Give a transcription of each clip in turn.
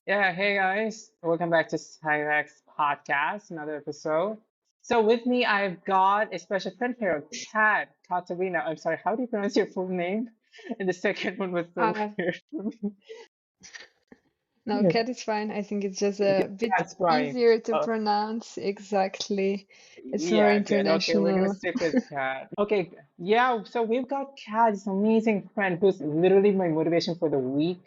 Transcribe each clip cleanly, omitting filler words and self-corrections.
Yeah, hey guys, welcome back to Cyrex Podcast, another episode. So with me, I've got a special friend here, Kat Katarina. I'm sorry, how do you pronounce your full name? And the second one was so Uh, weird for me. no, cat is fine. I think it's just Okay, a bit Kat's fine. easier to Oh, pronounce. Exactly. It's more yeah, good. Okay, we're gonna international. stick with Kat. Okay, yeah. So we've got Kat, this amazing friend who's literally my motivation for the week.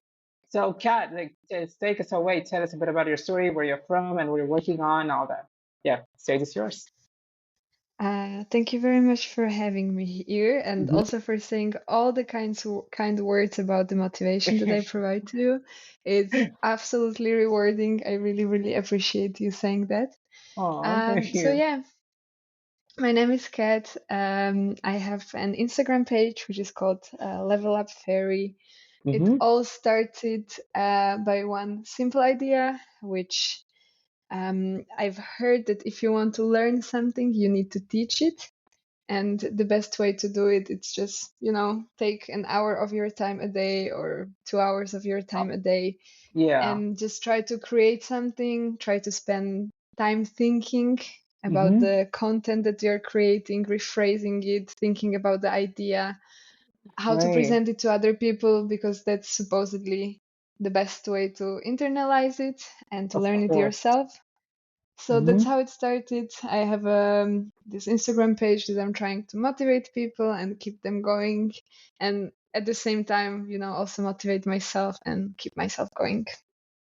So Kat, like, just take us away. Tell us a bit about your story, where you're from, and what you're working on, all that. Yeah, stage is yours. Thank you very much for having me here and Mhm. also for saying all the kind words about the motivation that I provide to you. It's absolutely rewarding. I really, really appreciate you saying that. Oh, thank So you. yeah, my name is Kat. I have an Instagram page which is called Level Up Fairy. It Mm-hmm. all started by one simple idea, which I've heard that if you want to learn something, you need to teach it. And the best way to do it, it's just, take an hour of your time a day or 2 hours of your time a day Yeah. and just try to create something, try to spend time thinking about Mm-hmm. the content that you're creating, rephrasing it, thinking about the idea, how to Right. present it to other people, because that's supposedly the best way to internalize it and to Of learn it course. yourself. So that's Mm-hmm. how it started. I have this Instagram page that I'm trying to motivate people and keep them going, and at the same time, also motivate myself and keep myself going.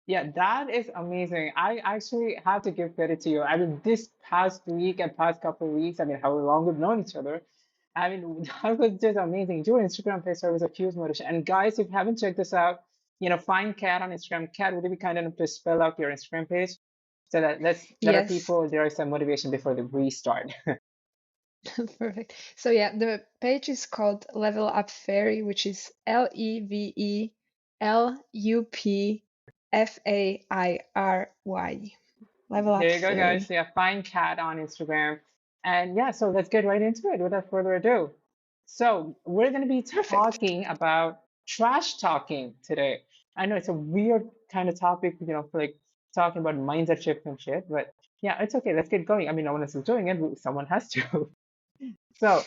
Yeah, that is amazing. I actually have to give credit to you. I mean, this past week and past couple of weeks, I mean, how long we've known each other. I mean, that was just amazing. Your Instagram page was a huge motivation. And guys, if you haven't checked this out, find Kat on Instagram. Kat, would you be kind enough to spell out your Instagram page so that let's let our Yes, people there is some motivation before the restart. perfect. So yeah, the page is called Level Up Fairy, which is LevelUpFairy. Level Up There you go, guys. Fairy. Yeah, find Kat on Instagram. And yeah, so let's get right into it without further ado. So, we're going to be Perfect. talking about trash talking today. I know it's a weird kind of topic, for like talking about mindset shift and shit, but yeah, it's okay. Let's get going. I mean, no one else is doing it, someone has to. So,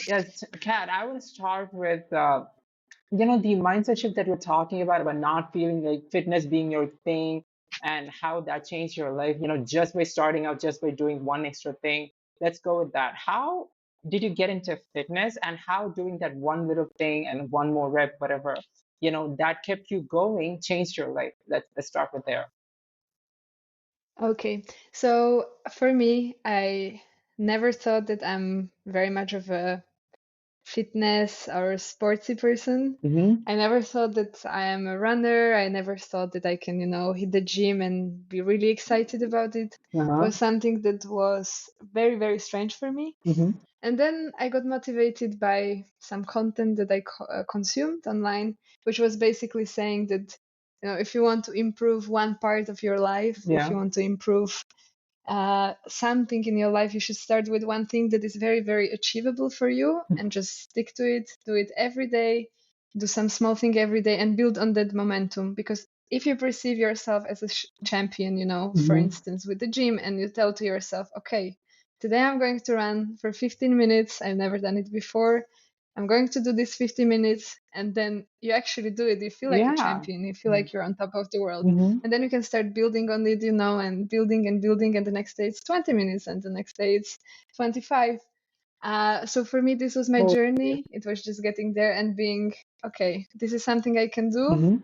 yes, Kat, I want to start with the mindset shift that you're talking about not feeling like fitness being your thing and how that changed your life, just by starting out, just by doing one extra thing. Let's go with that. How did you get into fitness and how doing that one little thing and one more rep, whatever, that kept you going, changed your life? Let's start with there. Okay, so for me, I never thought that I'm very much of a fitness or sportsy person. Mm-hmm. I never thought that I am a runner. I never thought that I can, hit the gym and be really excited about it. It Uh-huh. was something that was very, very strange for me. Mm-hmm. And then I got motivated by some content that I consumed online, which was basically saying that, if you want to improve one part of your life, if Yeah. you want to improve something in your life, you should start with one thing that is very, very achievable for you and just stick to it, do it every day, do some small thing every day and build on that momentum. Because if you perceive yourself as a champion, for Mm-hmm. instance, with the gym, and you tell to yourself, okay, today I'm going to run for 15 minutes, I've never done it before. I'm going to do this 50 minutes, and then you actually do it. You feel like a Yeah. champion. You feel like you're on top of the world, Mm-hmm. and then you can start building on it, and building and building, and the next day it's 20 minutes and the next day it's 25. So for me, this was my Totally. journey. It was just getting there and being, okay, this is something I can do. Mm-hmm.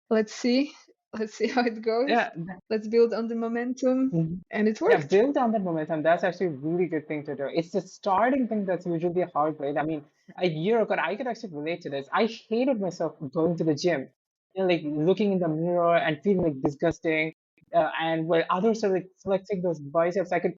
Let's see. Let's see how it goes. Yeah. Let's build on the momentum. Mhm. And it Yeah, worked. build on that momentum. That's actually a really good thing to do. It's the starting thing that's usually hard, right? I mean, a year ago, I could actually relate to this. I hated myself going to the gym, like looking in the mirror and feeling like disgusting. And where others are like flexing those biceps, I could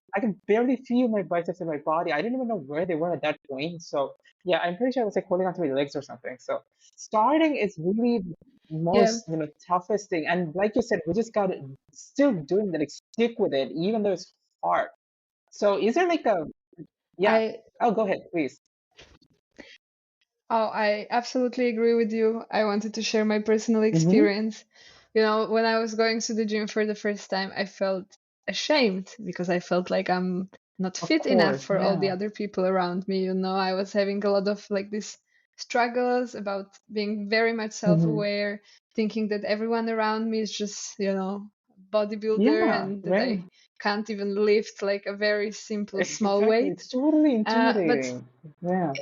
barely feel my biceps in my body. I didn't even know where they were at that point. So yeah, I'm pretty sure I was like holding onto my legs or something. So starting is really Yeah. most toughest thing. And like you said, we just got to still doing that, like stick with it even though it's hard. So is there like a yeah, I oh, go ahead, please. I absolutely agree with you. I wanted to share my personal Mm-hmm. experience. when I was going to the gym for the first time, I felt ashamed because I felt like I'm not Of fit enough course, for all the yeah. other people around me. I was having a lot of like these struggles about being very much Hmm. self-aware, thinking that everyone around me is just, bodybuilder Yeah, and that right. I can't even lift like a very simple small Exactly. weight. It's totally But intimidating. Yeah.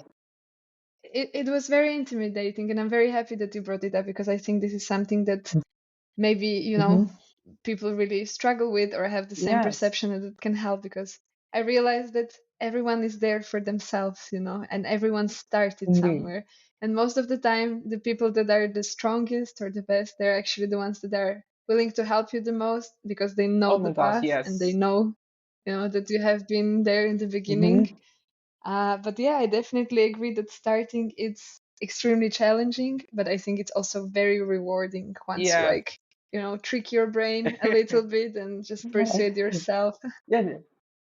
it was very intimidating, and I'm very happy that you brought it up because I think this is something that maybe Hmm. people really struggle with or have the same Yes, perception, and it can help because I realize that everyone is there for themselves, and everyone started indeed. somewhere. And most of the time, the people that are the strongest or the best, they're actually the ones that are willing to help you the most because they know Oh the my gosh, path and they yes. know, that you have been there in the beginning. Hmm. But yeah, I definitely agree that starting it's extremely challenging, but I think it's also very rewarding once you Yeah. like, trick your brain a little bit and just persuade yourself. Yeah,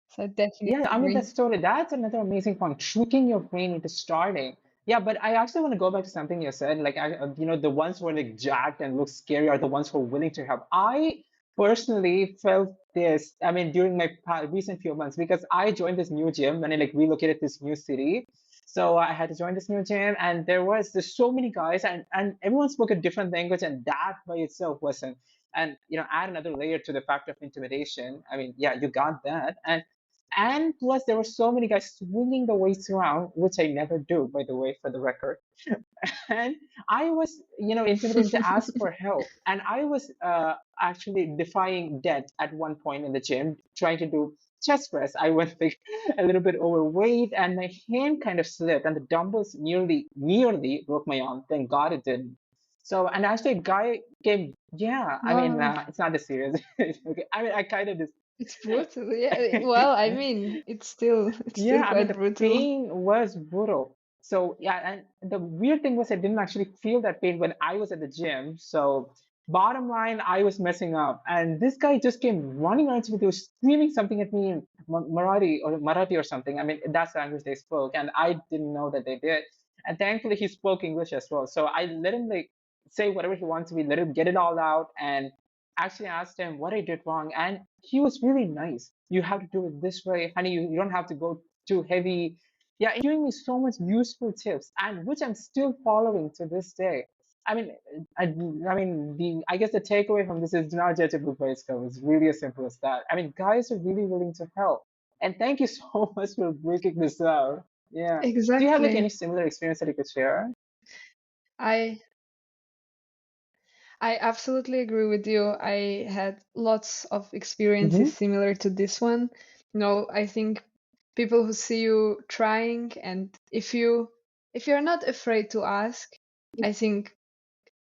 So I definitely yeah, I mean agree. that's another amazing point. Tricking your brain into starting. Yeah, but I actually want to go back to something you said. Like, the ones who are like jacked and look scary are the ones who are willing to help. I personally felt this. I mean, during my recent few months, because I joined this new gym when I like relocated to this new city. So I had to join this new gym, and there's so many guys, and everyone spoke a different language, and that by itself wasn't. And add another layer to the factor of intimidation. I mean, yeah, you got that, and plus, there were so many guys swinging the weights around, which I never do, by the way, for the record. And I was, intimidated to ask for help. And I was actually defying death at one point in the gym, trying to do chest press. I went like a little bit overweight, and my hand kind of slipped, and the dumbbells nearly broke my arm. Thank God it didn't. So, and actually, a guy came. Yeah, I mean, Wow, it's not as serious. Okay, I mean, I kind of just. it's brutal. Yeah, well, I mean, it's still Yeah, I mean, quite the brutal. pain was brutal. So, yeah, and the weird thing was I didn't actually feel that pain when I was at the gym. So, bottom line, I was messing up. And this guy just came running around to me. He was screaming something at me in Marathi or something. I mean, that's the language they spoke. And I didn't know that they did. And thankfully, he spoke English as well. So, I let him like say whatever he wanted to me, let him get it all out. And actually asked him what I did wrong, and he was really nice. You have to do it this way, honey. You don't have to go too heavy. Yeah, and giving me so much useful tips, and which I'm still following to this day. I mean, I guess the takeaway from this is do not judge a book by its cover. It's really as simple as that. I mean, guys are really willing to help, and thank you so much for breaking this out. Yeah. Do you have like any Exactly. similar experience that you could share? I I absolutely agree with you. I had lots of Mm-hmm. experiences similar to this one. I think people who see you trying, and if you're not afraid to ask, I think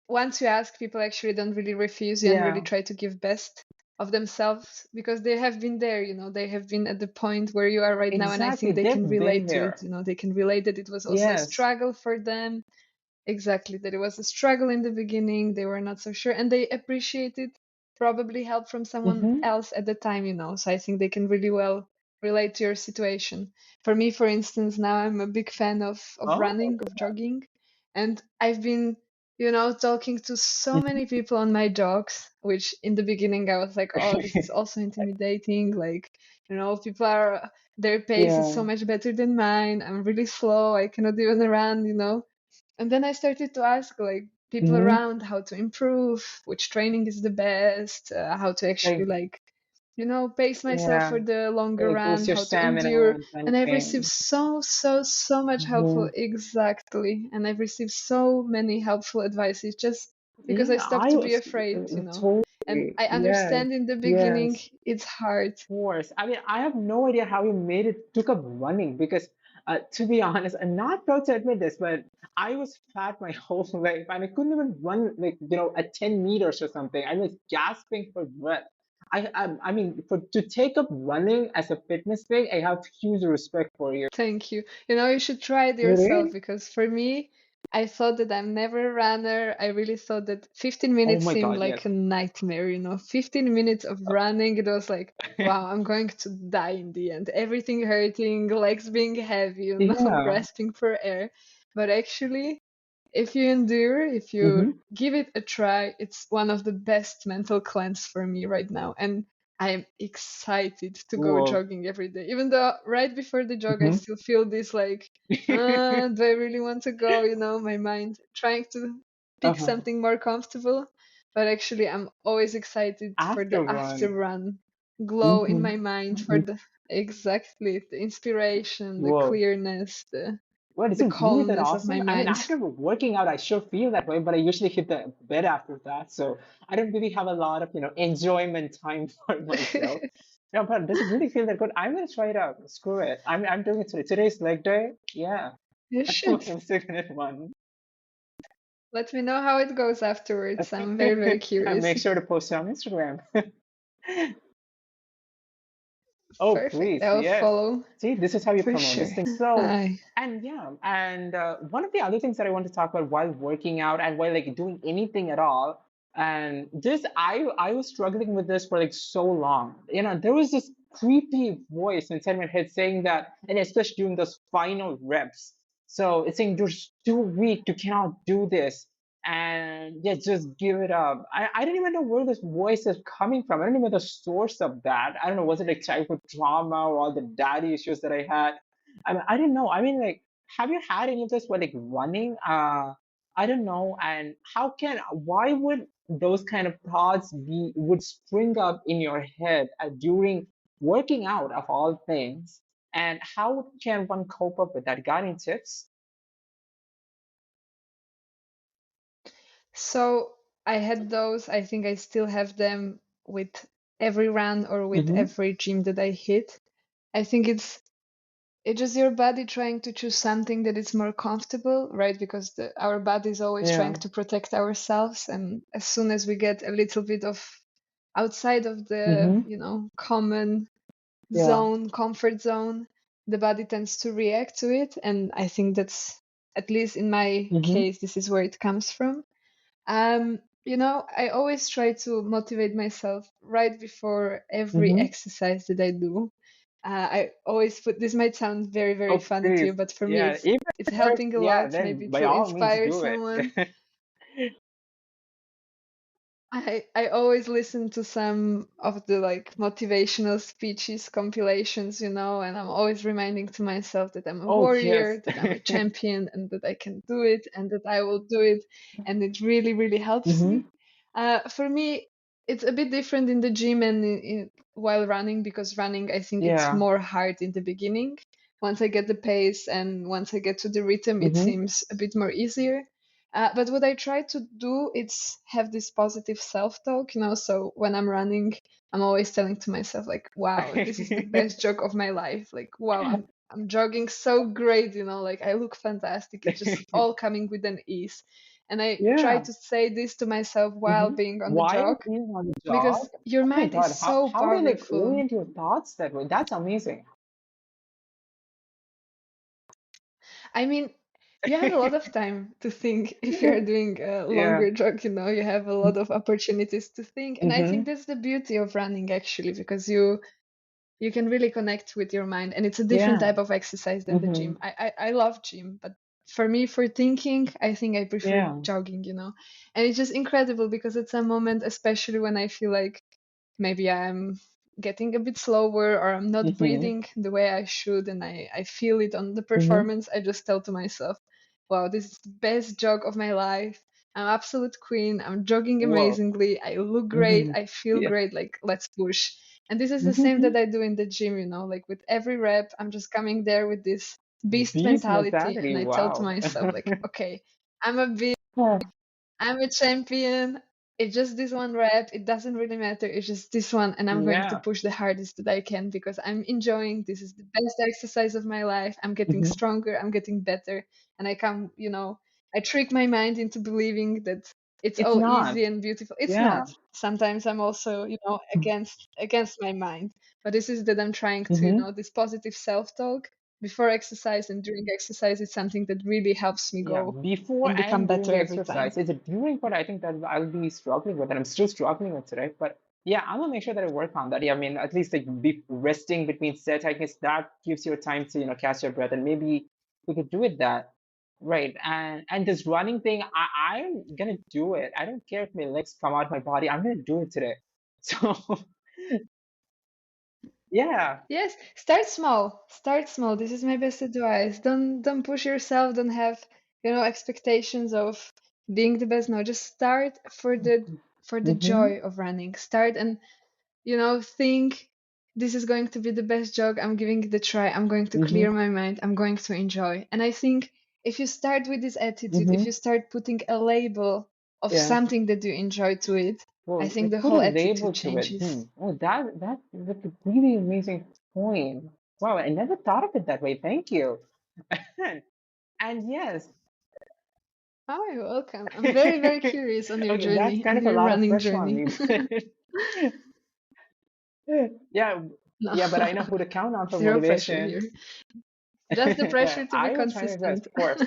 once you ask, people actually don't really refuse you and really Yeah, try to give best of themselves because they have been there, they have been at the point where you are right now, and I exactly. think they can They've been relate to it. there. They can relate that it was also a Yes. struggle for them. Exactly, that it was a struggle in the beginning. They were not so sure, and they appreciated probably help from someone Mm-hmm. else at the time. So I think they can really well relate to your situation. For me, for instance, now I'm a big fan of Oh, running, of jogging, and I've been, talking to so mhm. many people on my jogs, which in the beginning I was like, oh, this is also intimidating. Like, people are their pace is Yeah. so much better than mine. I'm really slow. I cannot even run. And then I started to ask like people Hmm. around how to improve, which training is the best, how to actually Like, like, pace myself yeah, for the longer like run, boost your how to stamina endure. kind And of I've received thing. so, so, so much helpful, Hmm. exactly. And I've received so many helpful advices just because I Yeah, stopped I to be was afraid. And totally, I yes, understand in the beginning yes. it's hard. Course. I mean, I have no idea how you made it took up running because, to be honest, I'm not proud to admit this, but I was fat my whole life and I couldn't even run like at 10 meters or something. I was gasping for breath. I mean, for to take up running as a fitness thing, I have huge respect for you. Thank you. You should try it yourself Really? because for me, I thought that I'm never a runner. I really thought that 15 Oh minutes my seemed God, like yes. a nightmare. 15 minutes of running, it was like, wow, I'm going to die in the end. Everything hurting, legs being heavy, Yeah. grasping for air. But actually, if you endure, if you Mm-hmm. give it a try, it's one of the best mental cleanse for me right now. And I'm excited to go Whoa. jogging every day. Even though right before the jog, I Mm-hmm. still feel this like, do I really want to go? You know, my mind trying to pick Uh-huh. something more comfortable. But actually, I'm always excited for the After after run. run glow in Mm-hmm. my mind, for Mm-hmm. the exactly the inspiration, the Whoa. clearness, Well, is the it really that calmness of my awesome? I mean, mind. after working out, I sure feel that way, but I usually hit the bed after that. So I don't really have a lot of, enjoyment time for myself. Yeah, but does it really feel that good? I'm gonna try it out. Screw it. I'm doing it today. Today's leg day. Yeah. You should. I'm still gonna run. Let me know how it goes afterwards. I'm very, very And curious. make sure to post it on Instagram. Oh, Perfect. please, I'll yes. follow See, this is how you for promote sure. this thing. So, Hi. and yeah, and one of the other things that I want to talk about while working out and while like doing anything at all, and this I was struggling with this for like so long. There was this creepy voice inside my head saying that, and especially during those final reps. So it's saying you're too weak, you cannot do this and yeah, just give it up. I don't even know where this voice is coming from. I don't even know the source of that. I don't know, was it like childhood trauma or all the daddy issues that I had? I mean, I don't know. I mean, like, have you had any of this while like running? I don't know. And why would those kind of thoughts would spring up in your head during working out of all things? And how can one cope up with that? Got any tips? So I had those. I think I still have them with every run or with Mm-hmm. every gym that I hit. I think it's just your body trying to choose something that is more comfortable, right? Because our body is always trying Yeah. to protect ourselves, and as soon as we get a little bit of outside of the, Mm-hmm. common Yeah. comfort zone, the body tends to react to it. And I think that's, at least in my Mm-hmm. case, this is where it comes from. I always try to motivate myself right before every Mm-hmm. exercise that I do. I always put, this might sound very, very Oh, funny to please. you, but for me, Yeah. If it's it hurts, helping a yeah, lot, then maybe by to all means inspire do it. someone. I always listen to some of the like motivational speeches compilations, and I'm always reminding to myself that I'm a Oh, yes. warrior, that I'm a champion, and that I can do it, and that I will do it, and it really, really helps Mm-hmm. me. For me, it's a bit different in the gym and while running, because running, I think it's Yeah. more hard in the beginning. Once I get the pace and once I get to the rhythm, it Mm-hmm. seems a bit more easier. But what I try to do is have this positive self-talk, So when I'm running, I'm always telling to myself like, "Wow, this is the best jog of my life." Like, "Wow, I'm jogging so great," Like I look fantastic. It's just all coming with an ease. And I try Yeah. to say this to myself while Mm-hmm. being on the While jog, being on the because jog, your oh my mind is God, how so how do you like powerful. orient your thoughts that way? That's amazing. I mean, you have a lot of time to think if you're doing a Yeah. longer jog, you have a lot of opportunities to think. And I think Mm-hmm. that's the beauty of running actually, because you can really connect with your mind, and it's a different Yeah. type of exercise than the Mm-hmm. gym. I love gym, but for me, for thinking, I think I prefer Yeah. jogging. And it's just incredible because at some moment, especially when I feel like maybe I'm getting a bit slower or I'm not Mm-hmm. breathing the way I should, and I feel it on the Mm-hmm. performance, I just tell to myself, wow, this is the best jog of my life. I'm absolute queen. I'm jogging Whoa. amazingly. I look great. Mm-hmm. I feel Yeah. great. Like, let's push. And this is the same Mm-hmm. that I do in the gym. Like with every rep, I'm just coming there with this beast Beast mentality, and mentality. I tell to Wow. myself, like, okay, I'm a beast. I'm a champion. It's just this one rep. It doesn't really matter. It's just this one, and I'm going to Yeah. push the hardest that I can because I'm enjoying. This is the best exercise of my life. I'm getting Mm-hmm. stronger. I'm getting better, and I trick my mind into believing that it's It's all not. easy and beautiful. It's Yeah. not. Sometimes I'm also, against my mind. But this is that I'm trying to, Mm-hmm. this positive self-talk before exercise and during exercise. It's something that really helps me Yeah, go before and become and during better the every time. exercise. It's during what I think that I'll be struggling with, and I'm still struggling with today. But yeah, I'm gonna make sure that I work on that. Yeah, I mean, at least like be resting between sets, I guess that gives you time to, catch your breath, and maybe we could do it that. right? And this running thing, I'm gonna do it. I don't care if my legs come out my body. I'm gonna do it today. So yeah. Yes, start small. Start small. This is my best advice. Don't push yourself. Don't have, expectations of being the best. No, just start for the Mm-hmm. joy of running. Start and, think this is going to be the best jog. I'm giving it a try. I'm going to Mm-hmm. clear my mind. I'm going to enjoy. And I think if you start with this attitude, if Mm-hmm. you start putting a label of Yeah. something that you enjoy to it, I Well, think like the put a whole attitude label to it. changes. Oh, that's a really amazing point. Wow, I never thought of it that way. Thank you. And yes, Oh, you're welcome. I'm very, very curious on your okay, that's journey, kind on of a your lot of running pressure on journey. me. Yeah, No, yeah, but I know who to count on for zero pressure motivation. here. Just the pressure to be I will try my best, consistent. of course.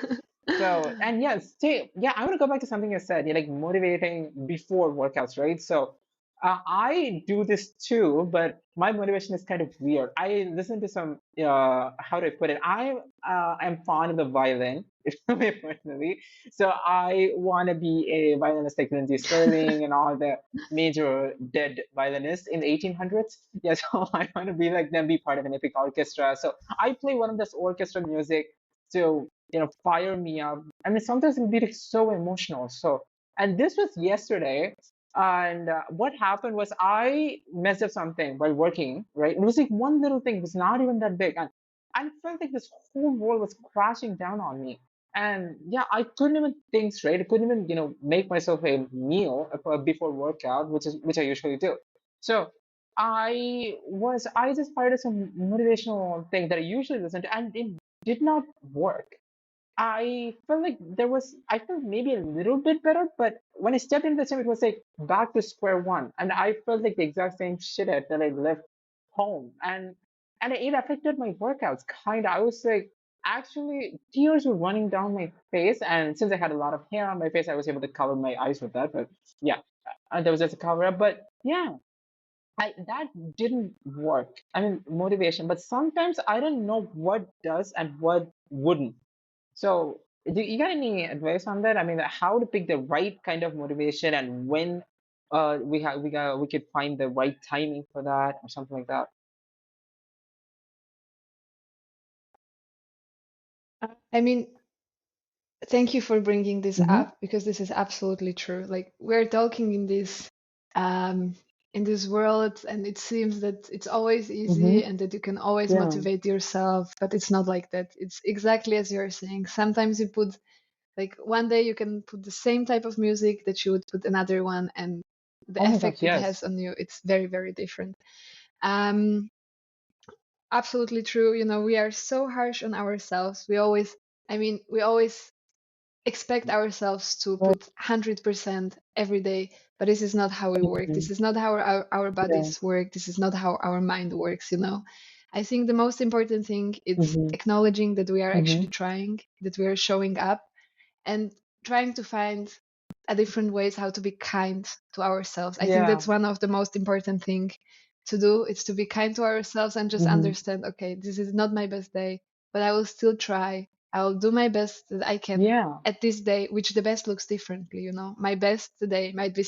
So, and yes, yeah, I want to go back to something you said. You're like motivating before workouts, right? So, I do this too, but my motivation is kind of weird. I listen to some, how do I put it? I'm fond of the violin, if I may personally. So I want to be a violinist like Lindsey Sterling and all the major dead violinists in the 1800s. Yeah, so I want to be like them, be part of an epic orchestra. So I play one of this orchestra music to fire me up. I mean, sometimes it'll be like so emotional. So, and this was yesterday, and what happened was I messed up something while working. Right, it was like one little thing. It was not even that big, and I felt like this whole world was crashing down on me. And yeah, I couldn't even think straight. I couldn't even make myself a meal before workout, which I usually do. So I just fired some motivational thing that I usually listen to, and it did not work. I felt like I felt maybe a little bit better, but when I stepped into the gym, it was like back to square one. And I felt like the exact same shithead that I left home. And it affected my workouts kind of. I was like, actually, tears were running down my face. And since I had a lot of hair on my face, I was able to cover my eyes with that. But yeah, there was just a cover up. But yeah, that didn't work. I mean, motivation. But sometimes I don't know what does and what wouldn't. So, do you got any advice on that? I mean, how to pick the right kind of motivation and when we could find the right timing for that or something like that. I mean, thank you for bringing this Mm-hmm. up because this is absolutely true. Like we're talking um, in this world, and it seems that it's always Mm-hmm. easy and that you can always Yeah. motivate yourself, but it's not like that. It's exactly as you're saying. Sometimes you put like one day you can put the same type of music that you would put another one, and the Oh my gosh, effect it yes. has on you, it's very, very different. Um, Absolutely true. We are so harsh on ourselves. We always expect ourselves to Right. put 100% every day, but this is not how we work. Mhm. This is not how our Yeah. bodies work. This is not how our mind works. I think the most important thing is Mm-hmm. acknowledging that we are Mm-hmm. actually trying, that we are showing up, and trying to find a different ways how to be kind to ourselves. I think Yeah. that's one of the most important thing to do. It's to be kind to ourselves and just Mm-hmm. understand, okay, this is not my best day, but I will still try. I will do my best that I can Yeah. at this day, which the best looks differently. My best today might be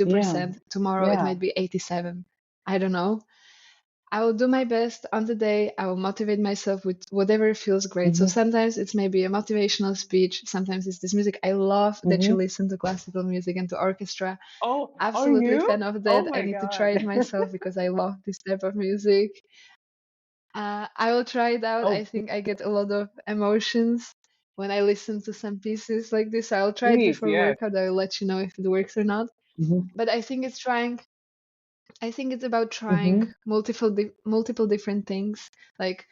Yeah. 62%, tomorrow it Yeah. might be 87. I don't know. I will do my best on the day. I will motivate myself with whatever feels great. So Mm-hmm. sometimes it's maybe a motivational speech. Sometimes it's this music. I love that Mm-hmm. you listen to classical music and to orchestra. Oh, are Absolutely you? fan of Oh that. I my need to try God. it myself because I love this type of music. I will try it out. I Oh, think I get a lot of emotions when I listen to some pieces like this. I'll try it please, before yes. workout. I'll let you know if it works or not. Mm-hmm. But I think it's about trying Mm-hmm. multiple different things, like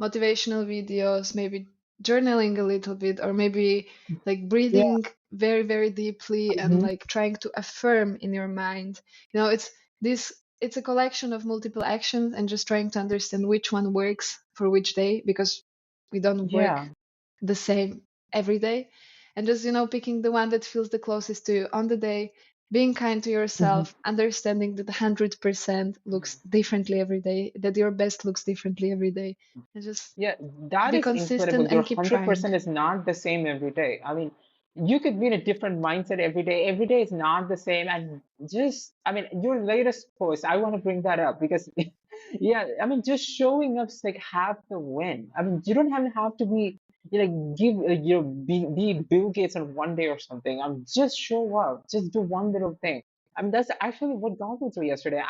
motivational videos, maybe journaling a little bit, or maybe like Yeah. breathing very, very deeply and Mm-hmm. like trying to affirm in your mind. It's a collection of multiple actions and just trying to understand which one works for which day, because we don't work Yeah. the same every day. And just picking the one that feels the closest to you on the day, being kind to Mhm. yourself, understanding that 100% looks differently every day, that your best looks differently every day, and just Yeah, that be is consistent incredible. Your and keep trying. 100% is not the same every day. I mean, you could be in a different mindset every day. Every day is not the same. And just, I mean, your latest post, I want to bring that up because, yeah, I mean, just showing up's like half the win. I mean, you don't have to be, give, be Bill Gates on one day or something. Just show up. Just do one little thing. I mean, that's actually what got me through yesterday.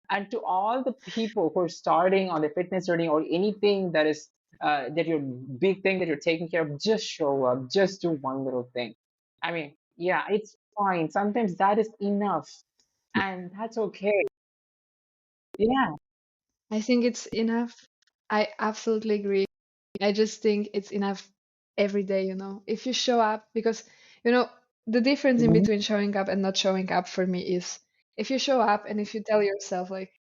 And to all the people who are starting on the fitness journey or anything that is that your big thing that you're taking care of, just show up, just do one little thing. I mean, yeah, it's fine. Sometimes that is enough, and that's okay. Yeah. I think it's enough. I absolutely agree. I just think it's enough every day, if you show up, because, you know, the difference in Hmm. between showing up and not showing up for me is if you show up and if you tell yourself, like,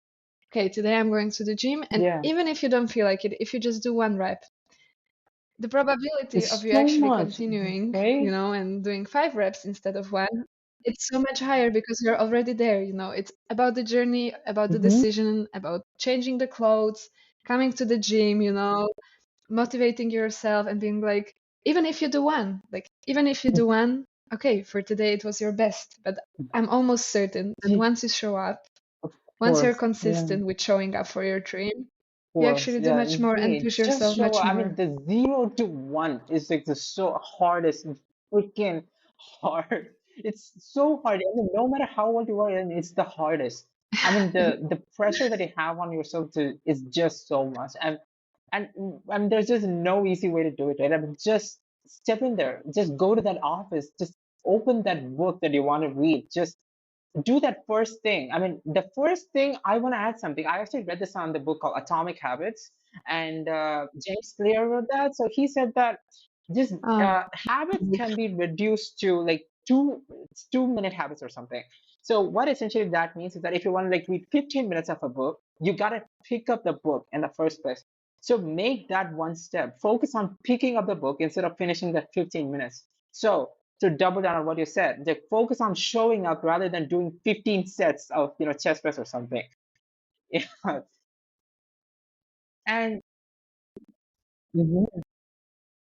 okay, today I'm going to the gym, and Yeah. even if you don't feel like it, if you just do one rep, the probability of It's you so actually much, continuing, right? and doing 5 reps instead of one, it's so much higher because you're already there. It's about the journey, about the Hmm. decision, about changing the clothes, coming to the gym, motivating yourself and being like, even if you do one, okay, for today it was your best, but I'm almost certain that once you show up, Of once you're course, yeah. consistent with showing up for your dream, you Course, actually do yeah, much more and indeed. push Just yourself show much up. I mean, more. the 0 to 1 is like the so hardest, freaking hard. It's so hard. I mean, no matter how old you are, and it's the hardest. I mean, the pressure that you have on yourself to is just so much. And I mean, there's just no easy way to do it, right? I mean, just step in there. Just go to that office. Just open that book that you want to read. Just do that first thing. I mean, the first thing I want to add something. I actually read this on the book called Atomic Habits, and James Clear wrote that. So he said that just Oh, habits can be reduced to like 2 minute habits or something. So what essentially that means is that if you want to like read 15 minutes of a book, you gotta pick up the book in the first place. So make that one step. Focus on picking up the book instead of finishing that 15 minutes. So to double down on what you said, they focus on showing up rather than doing 15 sets of chest press or something. Yeah. And mhm,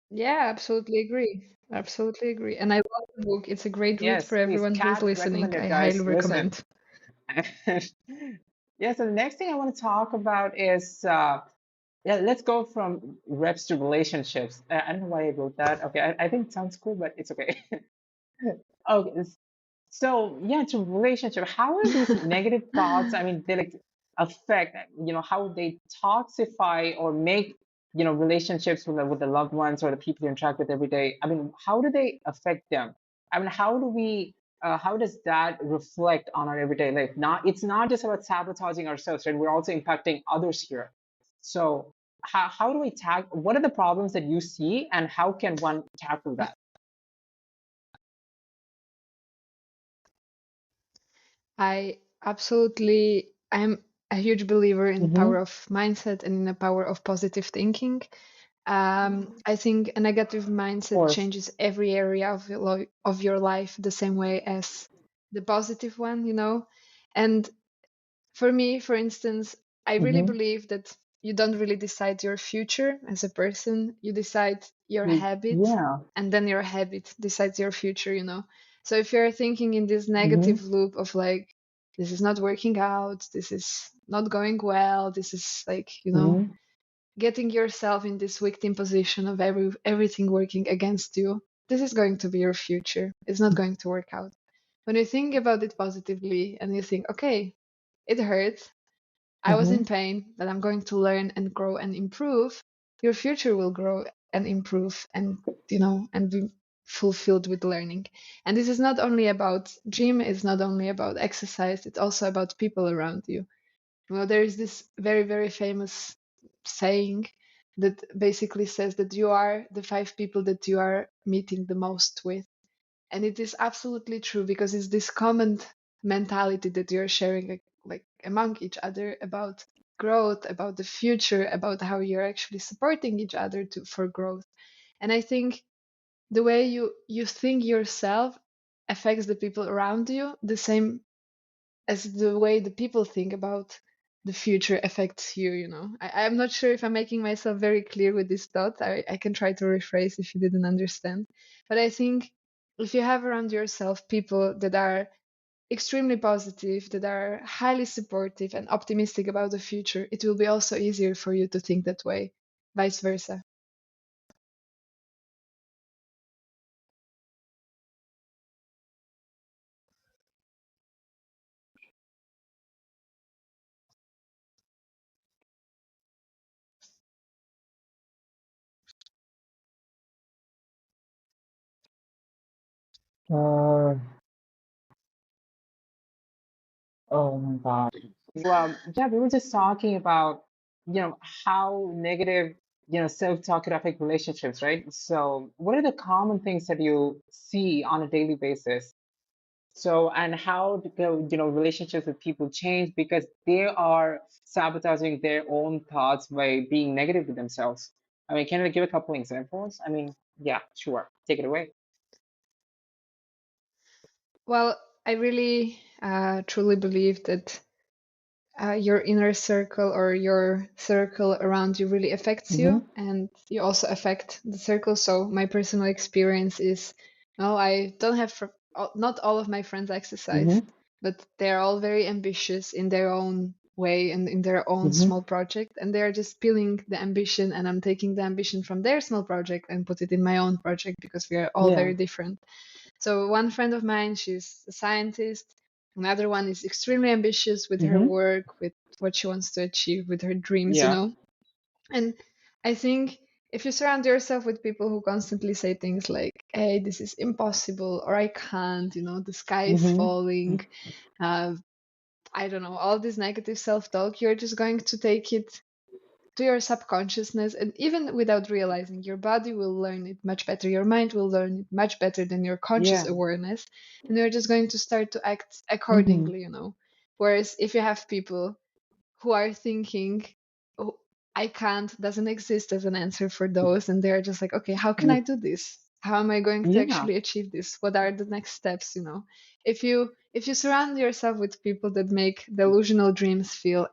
yeah, absolutely agree. Absolutely agree. And I love the book. It's a great read for yes, please, everyone who is cat listening. recommended, I highly guys. Listen. recommend. Yeah, so the next thing I want to talk about is yeah, let's go from reps to relationships. I don't know why I wrote that. Okay, I think it sounds cool, but it's okay. Okay, so yeah, to relationship, how are these negative thoughts? I mean, they like affect, how they toxify or make, relationships with the loved ones or the people you interact with every day. I mean, how do they affect them? I mean, how does that reflect on our everyday life? It's not just about sabotaging ourselves, right? We're also impacting others here. So how do we tackle, what are the problems that you see and how can one tackle that? I'm a huge believer in the Mm-hmm. power Of of mindset and in the power of positive thinking. I think a negative mindset course. changes every area of your life the same way as the positive one, And for me, for instance, I really Mm-hmm. believe that you don't really decide your future as a person. You decide your habit, Yeah. and then your habit decides your future. So if you're thinking in this Mm-hmm. negative loop of like, this is not working out, this is not going well, this is like, Mm-hmm. getting yourself in this victim position of everything working against you, this is going to be your future. It's not going to work out. When you think about it positively and you think, okay, it hurts, I was Mm-hmm. in pain, but I'm going to learn and grow and improve, your future will grow and improve and be fulfilled with learning. And this is not only about gym, it's not only about exercise, it's also about people around you. Well, there is this very, very famous saying that basically says that you are the 5 people that you are meeting the most with. And it is absolutely true because it's this common mentality that you're sharing like among each other about growth, about the future, about how you're actually supporting each other for growth. And I think the way you think yourself affects the people around you the same as the way the people think about the future affects you, you know. I'm not sure if I'm making myself very clear with this thought. I can try to rephrase if you didn't understand. But I think if you have around yourself people that are extremely positive, that are highly supportive and optimistic about the future, it will be also easier for you to think that way, vice versa. Uh, oh my God. Well, yeah, we were just talking about, how negative, self-talk could affect relationships, right? So, what are the common things that you see on a daily basis? So, and how do relationships with people change because they are sabotaging their own thoughts by being negative with themselves? I mean, can I give a couple examples? I mean, yeah, sure. Take it away. Well, I really truly believe that your inner circle or your circle around you really affects Mm-hmm. you, and you also affect the circle. So my personal experience is, no, I don't have not all of my friends exercise, Mm-hmm. but they're all very ambitious in their own way and in their own Mm-hmm. small project, and they're just peeling the ambition, and I'm taking the ambition from their small project and put it in my own project because we are all Yeah. very different. So one friend of mine, she's a scientist. Another one is extremely ambitious with her Mm-hmm. work, with what she wants to achieve, with her dreams, you Yeah. know. And I think if you surround yourself with people who constantly say things like, "Hey, this is impossible," or "I can't," you know, "the sky is Mm-hmm. falling," uh, I don't know, all this negative self-talk, you're just going to take it to your subconsciousness, and even without realizing, your body will learn it much better, your mind will learn it much better than your conscious Yeah. awareness, and you're just going to start to act Mm-hmm. accordingly, you know. Whereas if you have people who are thinking, oh, I can't doesn't exist as an answer for those, and they're just like, okay, how can I do this, how am I going to Yeah. actually achieve this, what are the next steps, you know. If you surround yourself with people that make delusional dreams feel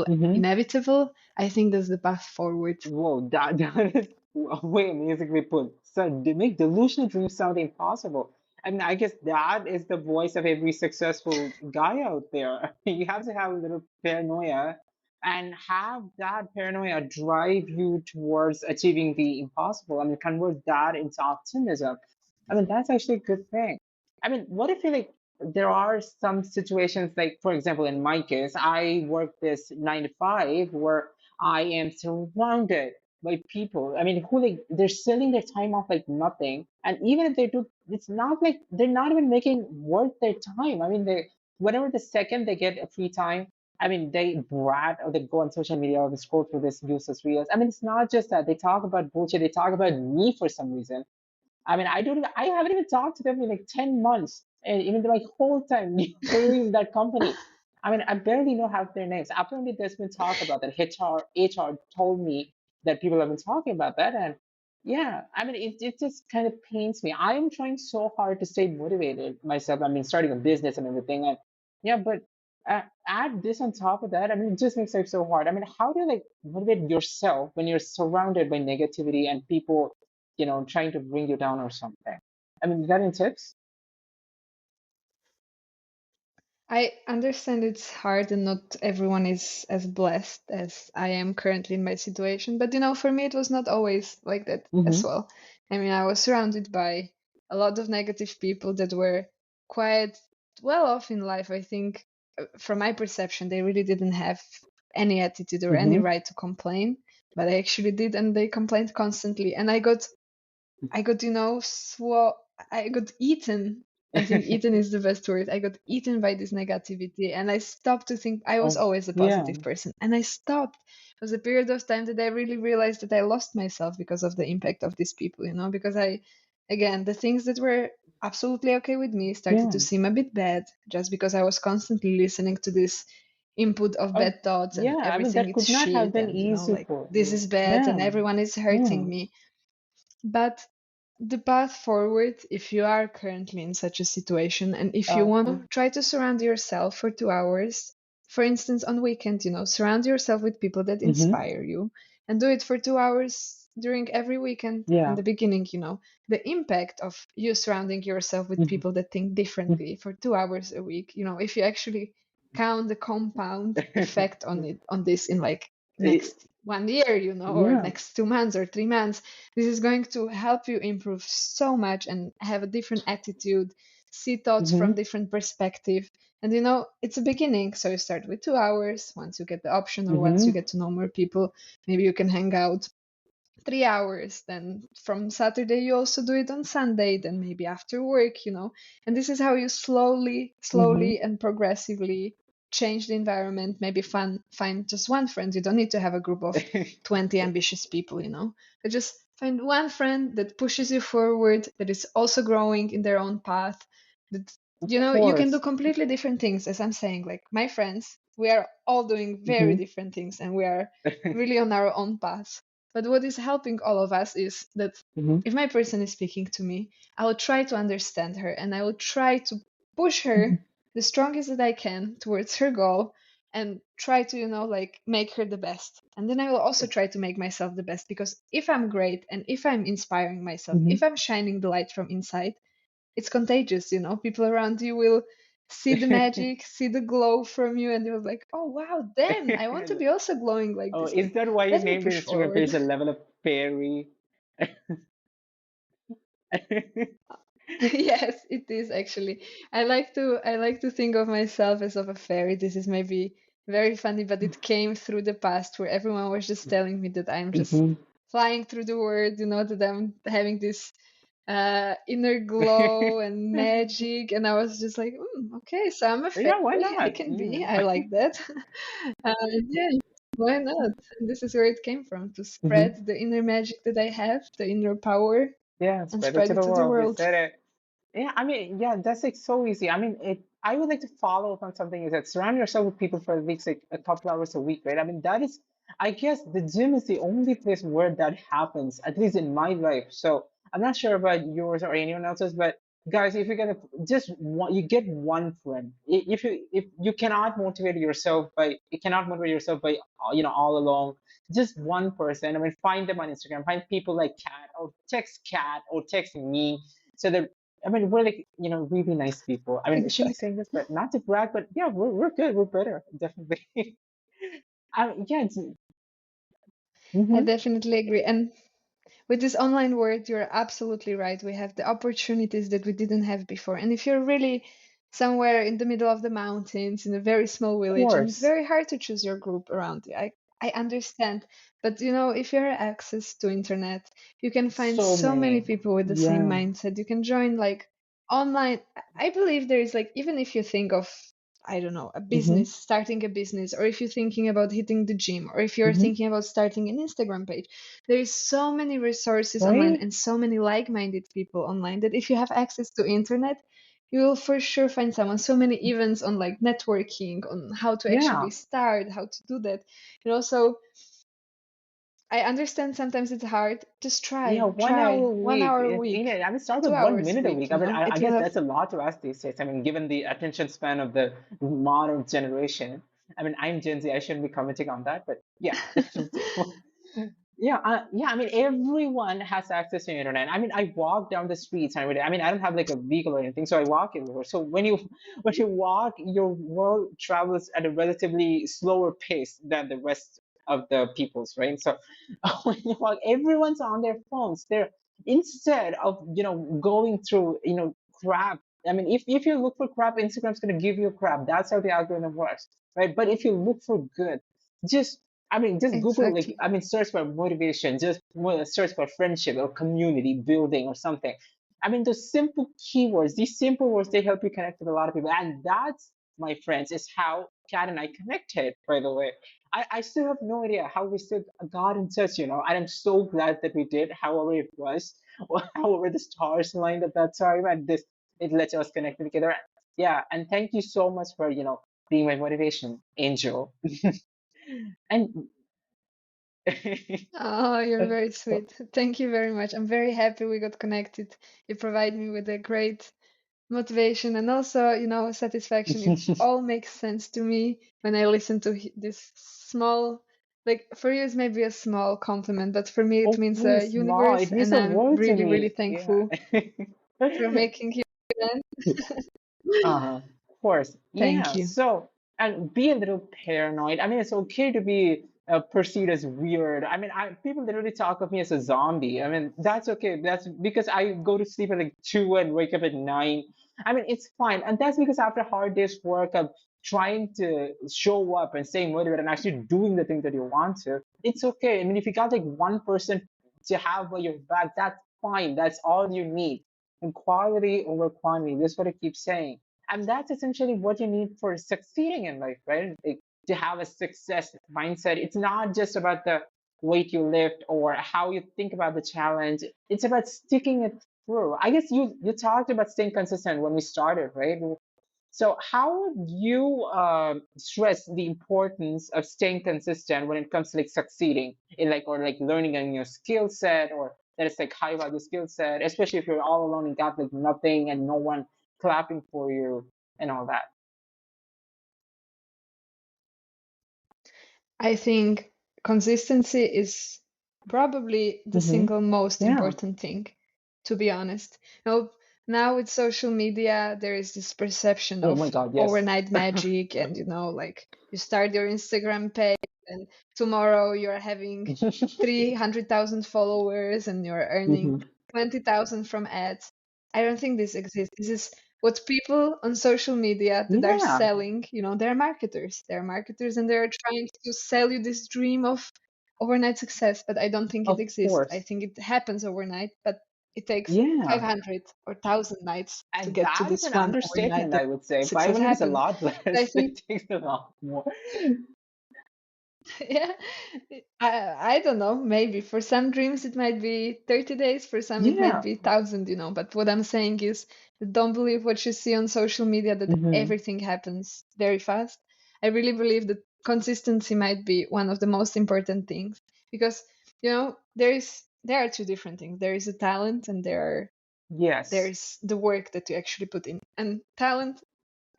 Mm-hmm. inevitable, I think that's the path forward. Whoa, that is way amazingly put. So they make delusional dreams sound impossible. I mean, I guess that is the voice of every successful guy out there. You have to have a little paranoia and have that paranoia drive you towards achieving the impossible. I mean, convert that into optimism. I mean, that's actually a good thing. I mean, what if you like there are some situations like, for example, in my case, I work this 9 to 5 where I am surrounded by people. I mean, who like they're selling their time off like nothing. And even if they do, it's not like they're not even making worth their time. I mean, they whenever the second they get a free time, I mean, they brat or they go on social media or they scroll through this useless reels. I mean, it's not just that they talk about bullshit. They talk about me for some reason. I mean, I haven't even talked to them in like 10 months. And even my whole time serving in that company. I mean, I barely know half their names. Apparently, there's been talk about that. HR told me that people have been talking about that. And yeah, I mean, it just kind of pains me. I am trying so hard to stay motivated myself. I mean, starting a business and everything. And yeah, but add this on top of that. I mean, it just makes life so hard. I mean, how do you like motivate yourself when you're surrounded by negativity and people trying to bring you down or something. I mean, you got any tips? I understand it's hard and not everyone is as blessed as I am currently in my situation, but you know, for me, it was not always like that as Mm-hmm. well. I mean, I was surrounded by a lot of negative people that were quite well off in life. I think, from my perception, they really didn't have any attitude or any Mm-hmm. right to complain, but I actually did, and they complained constantly. And I got, I got eaten. I think eaten is the best word. I got eaten by this negativity, and I stopped to think. I was Oh, always a yeah. positive person, and I stopped. It was a period of time that I really realized that I lost myself because of the impact of these people, you know, because again, the things that were absolutely okay with me started to Yeah. seem a bit bad just because I was constantly listening to this input of Oh, bad thoughts and yeah. I mean, everything that is could not have shit been and, you know, easy like for this you. is bad and Yeah. everyone is Yeah. hurting me. But the path forward, if you are currently in such a situation and if you want to try to surround yourself for 2 hours, for instance, on weekend, surround yourself with people that Mm-hmm. inspire you and do it for 2 hours during every weekend in Yeah. the beginning, the impact of you surrounding yourself with Mm-hmm. people that think differently for 2 hours a week, if you actually count the compound effect on it, on this in like Eh, next 1 year, or yeah. next 2 months or 3 months, this is going to help you improve so much and have a different attitude, see thoughts Mm-hmm. from different perspective. And it's a beginning, so you start with 2 hours. Once you get the option or once you Mm-hmm. get to know more people, maybe you can hang out 3 hours. Then from Saturday, you also do it on Sunday, then maybe after work, And this is how you slowly, Mm-hmm. slowly, and progressively change the environment. Maybe find just one friend. You don't need to have a group of 20 ambitious people, But just find one friend that pushes you forward, that is also growing in their own path. That, Of you can do course. completely different things, as I'm saying. Like my friends, we are all doing very Mm-hmm. different things and we are really on our own path. But what is helping all of us is that Mm-hmm. if my person is speaking to me, I will try to understand her and I will try to push her the strongest that I can towards her goal and try to, like make her the best. And then I will also try to make myself the best because if I'm great and if I'm inspiring myself, Mm-hmm. if I'm shining the light from inside, it's contagious, People around you will see the magic, see the glow from you, and they'll be like, oh wow, damn, I want to be also glowing like Oh, this. is Like, that why you let me named your push Instagram forward. page the level of fairy? Yes, it is actually. I like to think of myself as of a fairy. This is maybe very funny, but it came through the past where everyone was just telling me that I'm just Mm-hmm. flying through the world, that I'm having this inner glow and magic, and I was just like, okay, so I'm a Yeah, why fairy. I not? can be. Yeah. I like that. Yeah, why not? And this is where it came from, to Mm-hmm. spread the inner magic that I have, the inner power, Yeah, and spread it spread to it the to the world. You world. said it. Yeah, I mean, yeah, that's like so easy. I mean, I would like to follow up on something is that surround yourself with people for at least like a couple hours a week, right? I mean, that is, I guess the gym is the only place where that happens, at least in my life. So I'm not sure about yours or anyone else's, but guys, if you're gonna just one, you get one friend. If you cannot motivate yourself by all along, just one person. I mean, find them on Instagram, find people like Kat or text me so that I mean, we're like, really nice people. I mean, I shouldn't be Exactly. saying this, but not to brag, but yeah, we're good. We're better, definitely. Yeah, it's, I hmm definitely agree. And with this online world, you're absolutely right. We have the opportunities that we didn't have before. And if you're really somewhere in the middle of the mountains in a very small of village, and it's course. very hard to choose your group around you, I understand. But if you have access to internet, you can find So so many many. people with the same Yeah. mindset. You can join like online. I believe there is like, even if you think of, I don't know, a hmm business, starting a business, or if you're thinking about hitting the gym, or if you're hmm thinking about starting an Instagram page, there is so many resources online Right? and so many like-minded people online that if you have access to internet, you will for sure find someone. So many events on like networking, on how to actually Yeah. start, how to do that. So I understand sometimes it's hard. Just Yeah, try, 1 hour try a one week. hour a week, I mean, start with two one hours a minute a week. week. I mean, I It will guess have that's a lot to ask these days. I mean, given the attention span of the modern generation. I mean, I'm Gen Z. I shouldn't be commenting on that, but yeah. Yeah. I mean, everyone has access to internet. I mean, I walk down the streets every day. I mean, I don't have like a vehicle or anything, so I walk everywhere. So when you walk, your world travels at a relatively slower pace than the rest of the people's, right? So when you walk, everyone's on their phones. They're instead of going through crap. I mean, if you look for crap, Instagram's gonna give you crap. That's how the algorithm works, right? But if you look for good, just just Google, like, exactly. search for motivation, just search for friendship or community building or something. I mean, those simple keywords, these simple words, they help you connect with a lot of people. And that's, my friends, is how Kat and I connected, by the way. I still have no idea how we still got in touch. And I'm so glad that we did, however it was, or however the stars aligned at that time, and it lets us connect together. Yeah, and thank you so much for, being my motivation angel. And Oh, you're very sweet. Thank you very much. I'm very happy we got connected. You provide me with a great motivation and also, satisfaction. It all makes sense to me when I listen to this small, like for you, it's maybe a small compliment, but for me, it Oh, means a please, small. universe, It means and the I'm world to really, really me. Yeah. thankful for making you. Uh-huh. Of course. Thank Yeah. you. So, and be a little paranoid. I mean, it's okay to be perceived as weird. I mean, people literally talk of me as a zombie. I mean, that's okay. That's because I go to sleep at like 2 and wake up at 9. I mean, it's fine. And that's because after a hard day's work of trying to show up and stay motivated and actually doing the things that you want to, it's okay. I mean, if you got like one person to have by your back, that's fine. That's all you need, and quality over quantity. This is what I keep saying. And that's essentially what you need for succeeding in life, right? Like, to have a success mindset. It's not just about the weight you lift or how you think about the challenge. It's about sticking it through. I guess you talked about staying consistent when we started, right? So how would you stress the importance of staying consistent when it comes to like succeeding in like or like learning a new skill set or that is like high value skill set, especially if you're all alone and got like nothing and no one clapping for you and all that. I think consistency is probably the Mm-hmm. single most Yeah. important thing, to be honest. Now with social media, there is this perception Oh my of God, yes. overnight magic, and like you start your Instagram page, and tomorrow you're having 300,000 followers and you're earning Hmm. 20,000 from ads. I don't think this exists. This is what people on social media that are Yeah, selling, they're marketers. They're marketers and they're trying to sell you this dream of overnight success, but I don't think it of exists. I course. think it happens overnight, but it takes Yeah. 500 or 1,000 nights to And get to that is this an one overnight understatement, that I would say. success 500 is a happens. lot So I less. think It takes a lot more. yeah, I don't know. Maybe for some dreams it might be 30 days, for some it might Yeah. be 1,000, But what I'm saying is, don't believe what you see on social media that Hmm. everything happens very fast. I really believe that consistency might be one of the most important things because, there are two different things. There is a talent and there Yes. is the work that you actually put in. And talent,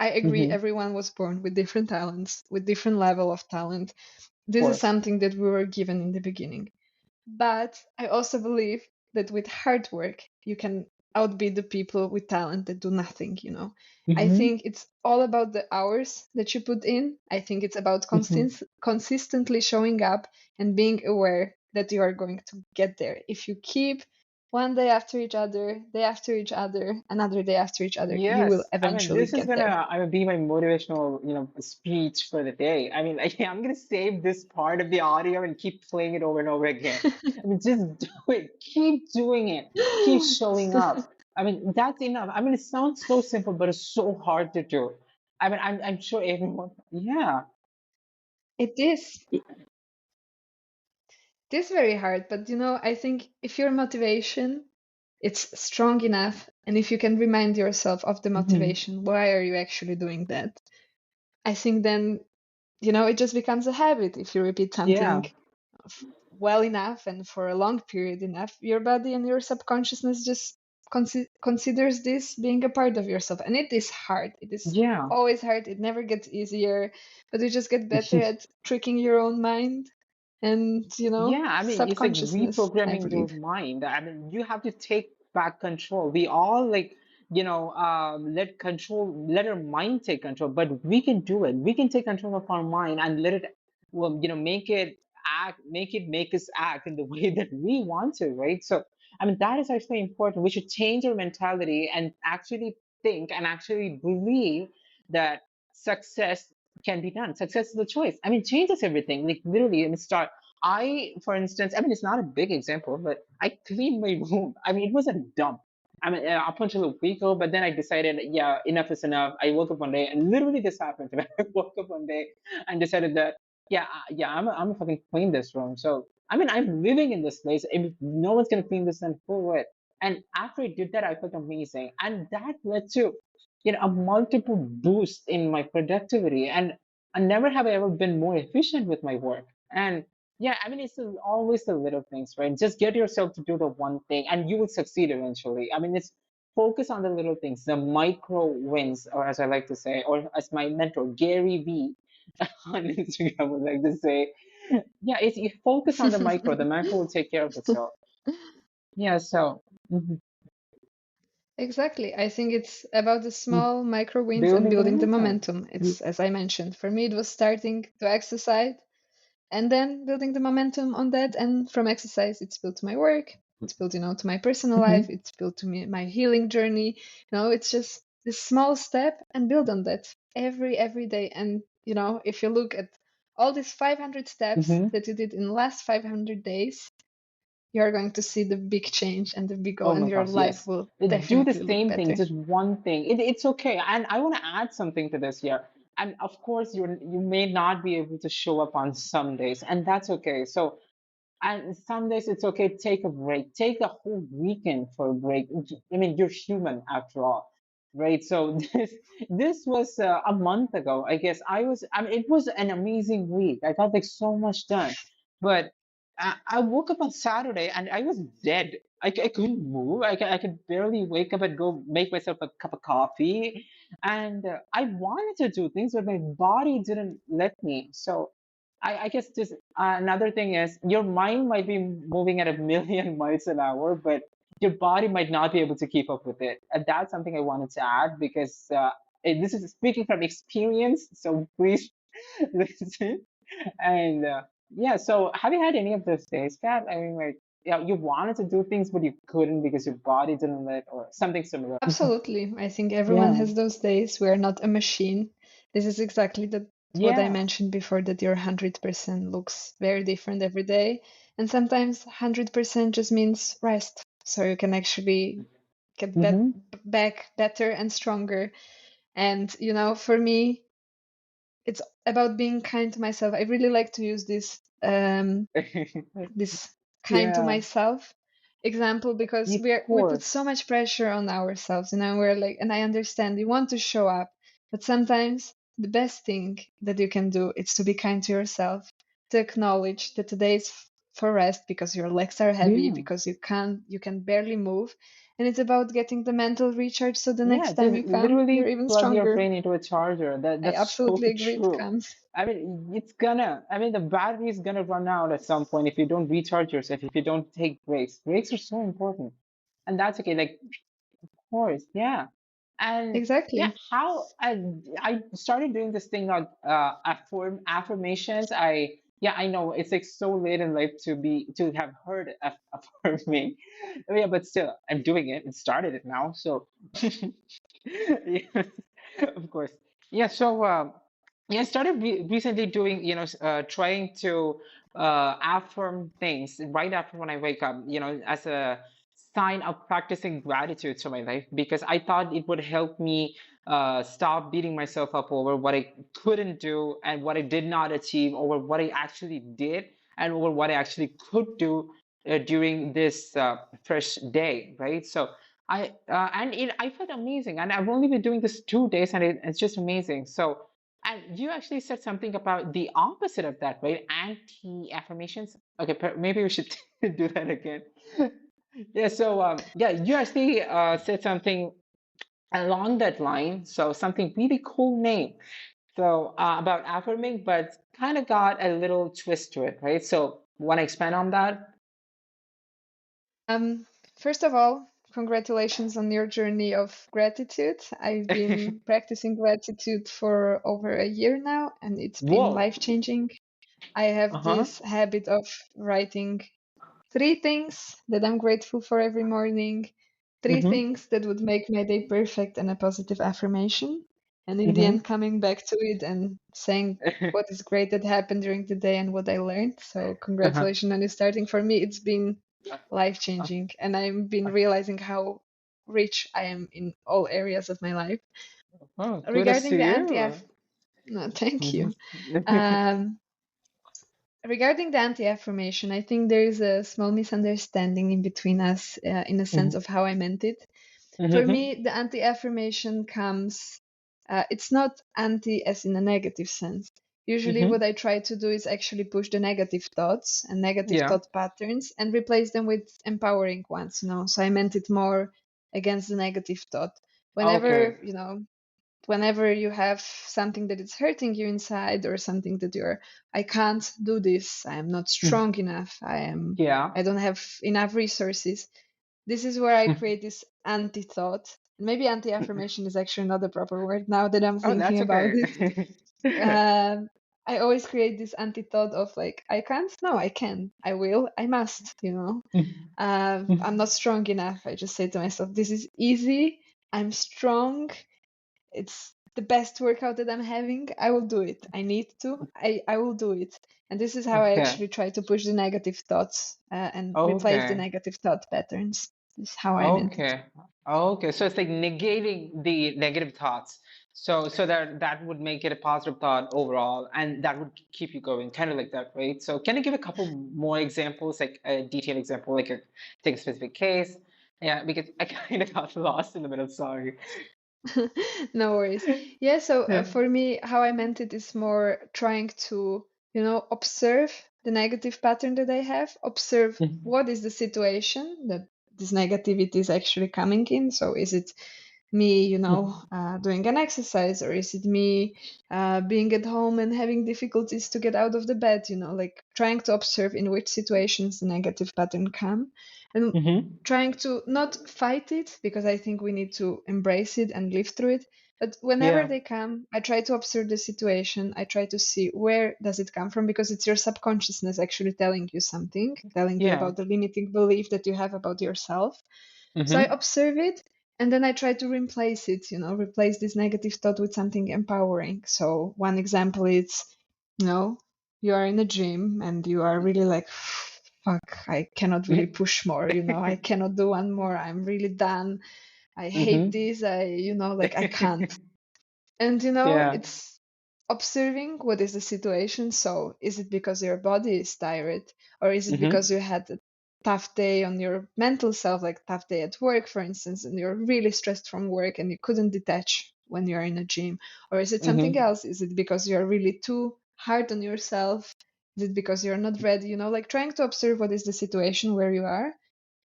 I agree, Hmm. everyone was born with different talents, with different level of talent. Of This is course. something that we were given in the beginning. But I also believe that with hard work, you can outbid the people with talent that do nothing. I Hmm. think it's all about the hours that you put in. I think it's about Hmm. consistently showing up and being aware that you are going to get there. If you keep one day after each other, another day after each other, you will Yes. I mean, eventually this is get there. gonna be my motivational, speech for the day. I mean, I'm gonna save this part of the audio and keep playing it over and over again. I mean, just do it. Keep doing it. Keep showing up. I mean, that's enough. I mean, it sounds so simple, but it's so hard to do. I mean, I'm sure everyone. Yeah. It is. It is very hard, but I think if your motivation it's strong enough, and if you can remind yourself of the Hmm. motivation, why are you actually doing that? I think then, it just becomes a habit. If you repeat Yeah. something well enough and for a long period enough, your body and your subconsciousness just considers this being a part of yourself. And it is hard. It is Yeah. always hard. It never gets easier, but you just get better at tricking your own mind and, Yeah, I mean, it's like subconsciousness, I reprogramming your believe. mind. I mean, you have to take back control. We all like, let our mind take control, but we can do it. We can take control of our mind and let it, well, make us act in the way that we want to, right? So, I mean, that is actually important. We should change our mentality and actually think and actually believe that success can be done. Success is a choice. I mean, changes everything. Like literally, in start. For instance, I mean, it's not a big example, but I cleaned my room. I mean, it was a dump. I mean, up until a week ago, but then I decided, yeah, enough is enough. I woke up one day, and literally this happened to me. I woke up one day and decided that, yeah, I'm gonna fucking clean this room. So, I mean, I'm living in this place. If no one's gonna clean this, then for what? And after I did that, I felt amazing, and that led to, a multiple boost in my productivity. And never have I ever been more efficient with my work. And yeah, I mean, always the little things, right? Just get yourself to do the one thing and you will succeed eventually. I mean, it's focus on the little things, the micro wins, or as I like to say, or as my mentor, Gary V on Instagram would like to say, yeah, it's you focus on the macro will take care of itself. Yeah, so mhm, Exactly. I think it's about the mhm. small micro wins and Building the building the momentum. momentum. It's, as I mentioned, for me, it was starting to exercise and then building the momentum on that. And from exercise, it's built to my work, it's built, to my personal life, Mhm, it's built to me, my healing journey. It's just this small step and build on that every day. And, if you look at all these 500 steps mhm. that you did in the last 500 days, you're going to see the big change and the big goal, Oh and my your gosh, life yes. will Do the definitely look same thing, better. just one thing. It's okay. And I want to add something to this here. And of course, you may not be able to show up on some days, and that's okay. So and some days it's okay to take a break. Take the whole weekend for a break. I mean, you're human after all, right? So this was a month ago, I guess. I mean, it was an amazing week. I got like so much done, but I woke up on Saturday and I was dead. I couldn't move. I could barely wake up and go make myself a cup of coffee, and I wanted to do things, but my body didn't let me. So I guess just another thing is your mind might be moving at a million miles an hour, but your body might not be able to keep up with it. And that's something I wanted to add because this is speaking from experience. So please listen. And yeah, so have you had any of those days, Kat? I mean, like, yeah, you wanted to do things, but you couldn't because your body didn't let, or something similar. Absolutely. I think everyone Yeah. has those days. We are not a machine. This is exactly what I Yeah. mentioned before, that your 100% looks very different every day. And sometimes 100% just means rest. So you can actually get Mm-hmm. back better and stronger. And, for me, it's about being kind to myself. I really like to use this kind to Yeah. myself example, because Of we put course. so much pressure on ourselves, we're like, and I understand you want to show up, but sometimes the best thing that you can do is to be kind to yourself, to acknowledge that today is for rest because your legs are heavy, Yeah. because you can barely move, and it's about getting the mental recharge so the Yeah, next time just you come you're literally even plug your stronger. brain into a charger. I That's so absolutely agree it true. comes. I mean, I mean, the battery is gonna run out at some point if you don't recharge yourself, if you don't take breaks. Breaks are so important. And that's okay. Like, course, yeah. And yeah, Exactly. how I started doing this thing on affirmations. I know it's like so late in life to have heard affirming. Yeah, but still, I'm doing it and started it now. So yeah, of course. Yeah, so yeah, I started recently doing, trying to affirm things right after when I wake up, as a sign of practicing gratitude to my life because I thought it would help me stop beating myself up over what I couldn't do and what I did not achieve, over what I actually did and over what I actually could do during this fresh day, right? So I felt amazing, and I've only been doing this 2 days, and it's just amazing. So, and you actually said something about the opposite of that, right? Anti-affirmations. Okay, maybe we should do that again. Yeah. So, yeah, you actually said something along that line. So, something really cool name. So, about affirming, but kind of got a little twist to it, right? So, want to expand on that? Um, First of all, congratulations on your journey of gratitude. I've been practicing gratitude for over a year now, and it's been Whoa. life-changing. I have Uh-huh. this habit of writing three things that I'm grateful for every morning, three Mm-hmm. things that would make my day perfect, and a positive affirmation. And in the Mm-hmm. end, coming back to it and saying what is great that happened during the day and what I learned. So, Uh-huh. congratulations on it starting. For me, it's been life Uh, changing, and I've been realizing how rich I am in all areas of my life. Oh, kudos to Regarding the you. no, thank Mhm. you. Um, Regarding the anti-affirmation, I think there is a small misunderstanding in between us, in a sense Mhm. of how I meant it. For Mhm. me, the anti-affirmation comes, it's not anti as in a negative sense. Usually, Mm-hmm. what I try to do is actually push the negative thoughts and negative Yeah. thought patterns and replace them with empowering ones, So I meant it more against the negative thought. Okay. Whenever, whenever you have something that is hurting you inside or something that you're, I can't do this, I am not Mm. strong enough, Yeah. I don't have enough resources. This is where I create this anti-thought. Maybe anti-affirmation is actually not the proper word now that I'm Oh, thinking that's about it. okay. um, I always create this anti-thought of like, I can't, no, I can, I will, I must. I'm not strong enough. I just say to myself, this is easy, I'm strong, it's the best workout that I'm having. I will do it. I need to. I will do it. And this is how I Okay. actually try to push the negative thoughts and replace the Okay. negative thought patterns. This is how I meant it. Okay. Okay. So it's like negating the negative thoughts. So that would make it a positive thought overall, and that would keep you going, kind of like that, right? So can you give a couple more examples, like a detailed example, like take a specific case? Yeah, because I kind of got lost in the middle. Sorry. No worries. Yeah, so Yeah. for me, how I meant it is more trying to, observe the negative pattern that I have, observe Mhm. what is the situation that this negativity is actually coming in. So is it me, Mhm. doing an exercise, or is it me being at home and having difficulties to get out of the bed, like trying to observe in which situations the negative pattern come and Mhm. trying to not fight it because I think we need to embrace it and live through it. But whenever Yeah. they come, I try to observe the situation. I try to see where does it come from because it's your subconsciousness actually telling you something, telling you Yeah. about the limiting belief that you have about yourself. So I Mhm. observe it and then I try to replace it, replace this negative thought with something empowering. So one example is, you know, you are in a gym and you are really like, fuck, I cannot really push more, I cannot do one more. I'm really done. I hate Mhm. this. Like I can't. And Yeah. it's observing what is the situation. So is it because your body is tired, or is it because Mhm. you had a tough day on your mental self, like tough day at work, for instance, and you're really stressed from work and you couldn't detach when you're in a gym? Or is it something Mhm. else? Is it because you're really too hard on yourself? Is it because you're not ready? Like trying to observe what is the situation where you are,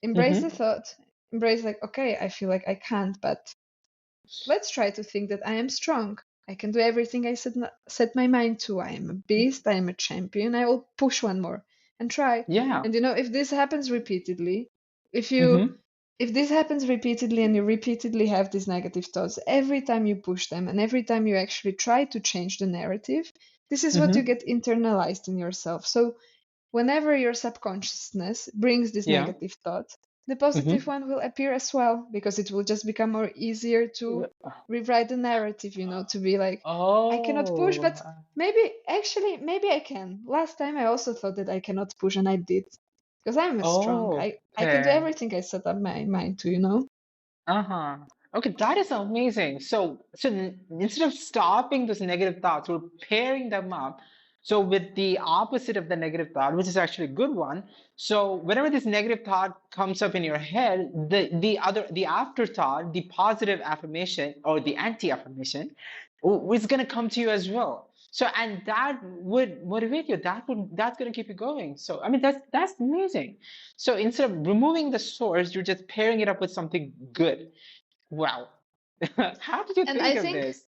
embrace the Mhm. thought, embrace like, okay, I feel like I can't, but let's try to think that I am strong. I can do everything I set my mind to. I am a beast. I am a champion. I will push one more and try. Yeah. And if this happens repeatedly, if you Mhm. if this happens repeatedly and you repeatedly have these negative thoughts, every time you push them and every time you actually try to change the narrative, this is what you Mhm. get internalized in yourself. So whenever your subconsciousness brings this Yeah. negative thought, the positive Mhm. one will appear as well because it will just become more easier to rewrite the narrative, to be like, I cannot push, Oh. but maybe I can. Last time I also thought that I cannot push and I did because I'm a strong. Oh. I can do Okay. everything I set up my mind to. Uh-huh. Okay, that is amazing. Instead of stopping those negative thoughts, we're pairing them up. So with the opposite of the negative thought, which is actually a good one. So whenever this negative thought comes up in your head, the afterthought, the positive affirmation or the anti-affirmation, is going to come to you as well. So and that would motivate you. That's going to keep you going. So I mean that's amazing. So instead of removing the source, you're just pairing it up with something good. Wow. How did you And think I of think this?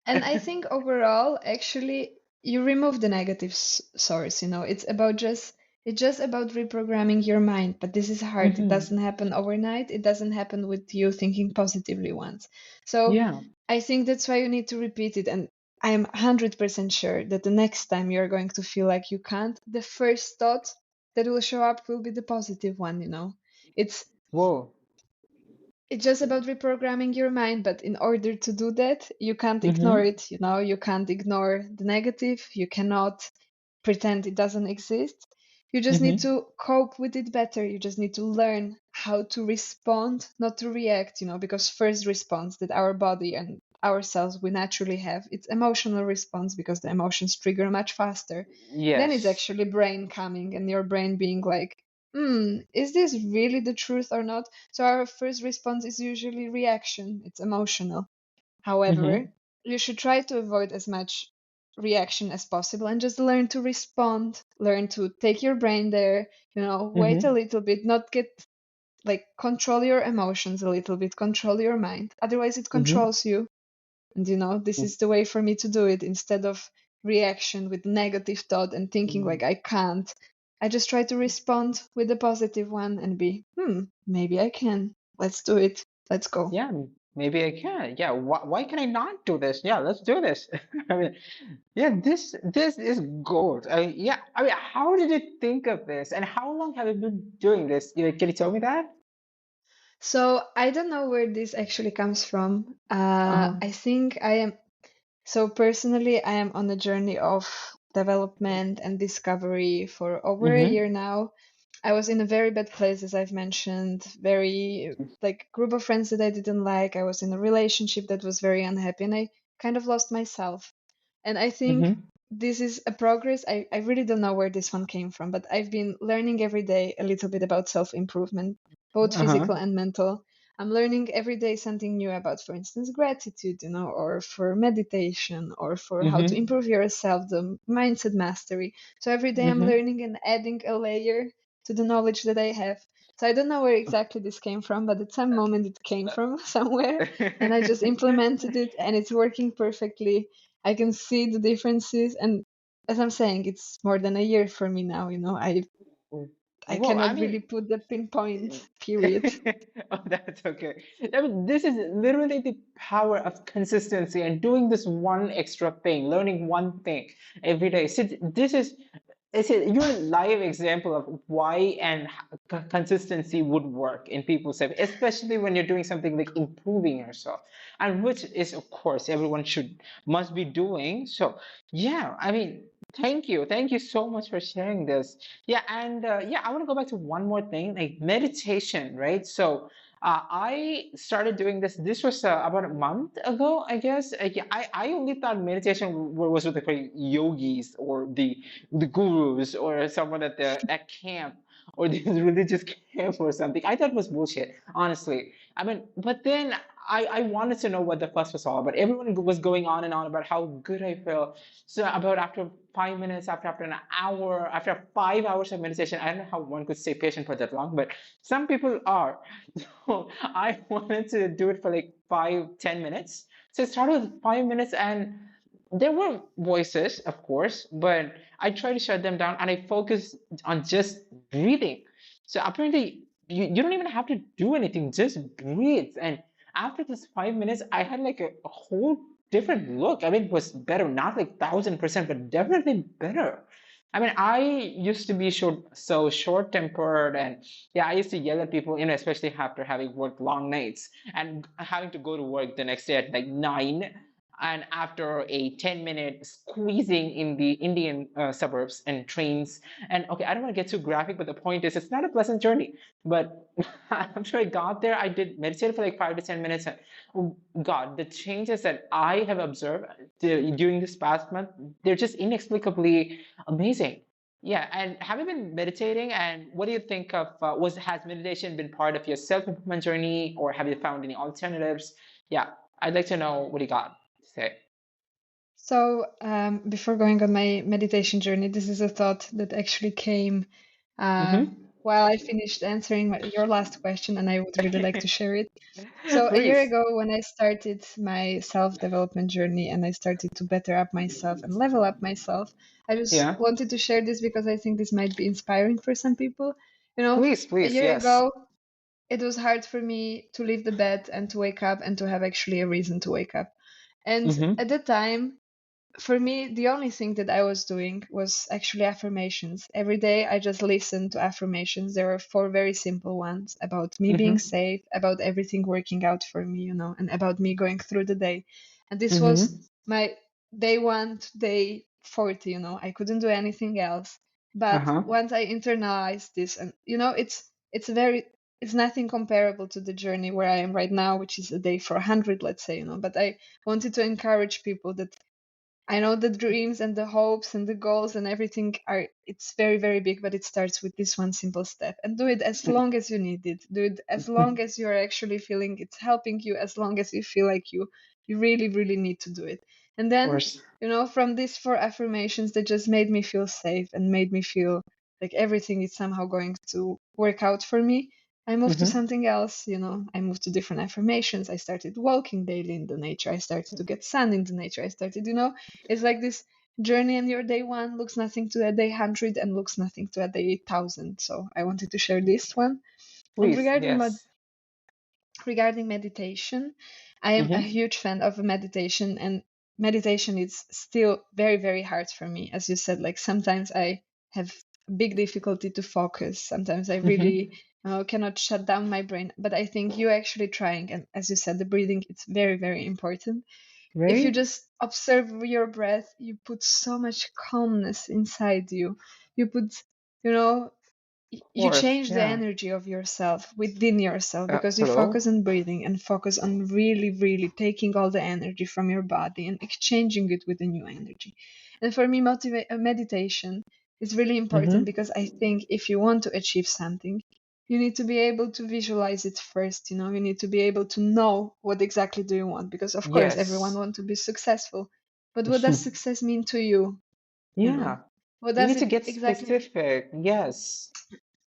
And I think overall, actually, you remove the negative source. It's just about reprogramming your mind. But this is hard. It Hmm. doesn't happen overnight. It doesn't happen with you thinking positively once. So Yeah. I think that's why you need to repeat it. And I am 100% sure that the next time you're going to feel like you can't, the first thought that will show up will be the positive one. It's Whoa. it's just about reprogramming your mind, but in order to do that, you can't ignore Hmm. it. You can't ignore the negative. You cannot pretend it doesn't exist. You just need Hmm. to cope with it better. You just need to learn how to respond, not to react, because first response that our body and ourselves we naturally have, it's emotional response because the emotions trigger much faster. Then it's Yes. actually brain coming and your brain being like, is this really the truth or not? So our first response is usually reaction. It's emotional. However, Hmm. you should try to avoid as much. reaction as possible and just learn to respond, learn to take your brain there, wait a Mm-hmm. little bit, not get like control your emotions a little bit, control your mind. Otherwise, it Mm-hmm. controls you. And this is the way for me to do it instead of reaction with negative thought and thinking Mm-hmm. like I can't. I just try to respond with a positive one and be, maybe I can. Let's do it. Let's go. Yeah, maybe I can. Yeah, why can I not do this? Yeah, let's do this. I mean, yeah, this is gold. Yeah, I mean, how did you think of this, and how long have you been doing this? Can you tell me that? So I don't know where this actually comes from. Uh-huh. I think I am So personally, I am on a journey of development and discovery for over a Mm-hmm. year now. I was in a very bad place, as I've mentioned, very like group of friends that I didn't like. I was in a relationship that was very unhappy, and I kind of lost myself. And I think Mm-hmm. this is a progress. I really don't know where this one came from, but I've been learning every day a little bit about self improvement, both Uh-huh. physical and mental. I'm learning every day something new about, for instance, gratitude, or for meditation, or for how to Mm-hmm. improve yourself, the mindset mastery. So every day I'm Mm-hmm. learning and adding a layer to the knowledge that I have. So I don't know where exactly this came from, but at some moment it came from somewhere, and I just implemented it, and it's working perfectly. I can see the differences, and as I'm saying, it's more than a year for me now. I Well, I cannot really mean, put the pinpoint period. oh, that's okay. I mean, this is literally the power of consistency and doing this one extra thing, learning one thing every day. So this is you're a live example of why and consistency would work in people's life, especially when you're doing something like improving yourself, and which is, of course, everyone must be doing. So, yeah, I mean, thank you so much for sharing this. Yeah, and yeah, I want to go back to one more thing, like meditation, right? So, I started doing this. This was about a month ago, I guess. Yeah, I only thought meditation was with the yogis or the gurus or someone at camp or this religious camp or something. I thought it was bullshit, honestly. I mean, but then I wanted to know what the fuss was all about. Everyone was going on and on about how good I felt. So about after 5 minutes, after an hour, after 5 hours of meditation, I don't know how one could stay patient for that long, but some people are. So I wanted to do it for like 5, 10 minutes. So I started with 5 minutes and there were voices, of course, but I tried to shut them down and I focused on just breathing. So apparently, you don't even have to do anything, just breathe. And after this 5 minutes, I had like a whole different look. I mean, it was better, not like 1,000%, but definitely better. I mean, I used to be so short-tempered, and yeah, I used to yell at people, especially after having worked long nights and having to go to work the next day at like 9 and after a 10-minute squeezing in the Indian suburbs and trains. And okay, I don't want to get too graphic, but the point is, it's not a pleasant journey. But after I got there, I did meditate for like 5 to 10 minutes. And oh God, the changes that I have observed during this past month, they're just inexplicably amazing. Yeah, and have you been meditating? And what do you think of has meditation been part of your self-improvement journey, or have you found any alternatives? Yeah, I'd like to know what you got to say. So, before going on my meditation journey, this is a thought that actually came Mm-hmm. while I finished answering your last question, and I would really like to share it. So, a year Please. ago, when I started my self-development journey and I started to better up myself and level up myself, I just Yeah. wanted to share this because I think this might be inspiring for some people. A Please, year yes. ago, it was hard for me to leave the bed and to wake up and to have actually a reason to wake up. And Mm-hmm. at the time, for me, the only thing that I was doing was actually affirmations. Every day, I just listened to affirmations. There were four very simple ones about me being Mm-hmm. safe, about everything working out for me, and about me going through the day. And this was Mm-hmm. my day one to day 40, I couldn't do anything else. But Uh-huh. once I internalized this, and it's very it's nothing comparable to the journey where I am right now, which is a day for 100, let's say, But I wanted to encourage people that I know the dreams and the hopes and the goals and everything it's very, very big, but it starts with this one simple step. And do it as long as you need it. Do it as long as you're actually feeling it's helping you, as long as you feel like you really, really need to do it. And Of then, course. from these four affirmations that just made me feel safe and made me feel like everything is somehow going to work out for me, I moved to Mm-hmm. something else. I moved to different affirmations. I started walking daily in the nature. I started to get sun in the nature. I started, it's like this journey, and your day one looks nothing to a day 100 and looks nothing to a day 1,000. So I wanted to share this one. And Please, yes. regarding meditation, I am a Mm-hmm. huge fan of meditation, and meditation is still very, very hard for me. As you said, like sometimes I have big difficulty to focus. Sometimes I Mm-hmm. really cannot shut down my brain. But I think you're actually trying, and as you said, the breathing it's very, very important. If you Right? just observe your breath, you put so much calmness inside you. You put, you know, Of you course. change the Yeah. energy of yourself within yourself because you Hello? focus on breathing and focus on really, really taking all the energy from your body and exchanging it with a new energy. And for me, meditation is really important Mm-hmm. because I think if you want to achieve something, you need to be able to visualize it first. You need to be able to know what exactly do you want, because of course everyone Yes. wants to be successful, but what does success mean to you? you know Yeah. what You does need to it get exactly specific. Yes.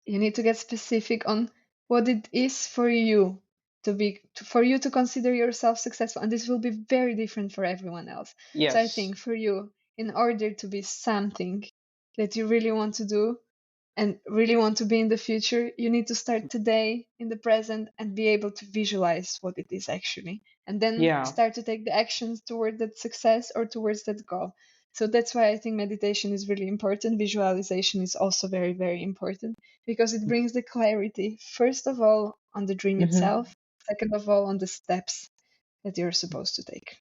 You need to get specific on what it is for you for you to consider yourself successful, and this will be very different for everyone else. So I Yes. think for you, in order to be something that you really want to do and really want to be in the future, you need to start today in the present and be able to visualize what it is actually, and then Yeah. start to take the actions toward that success or towards that goal. So that's why I think meditation is really important. Visualization is also very, very important because it brings the clarity, first of all, on the dream Mm-hmm. itself, second of all, on the steps that you're supposed to take.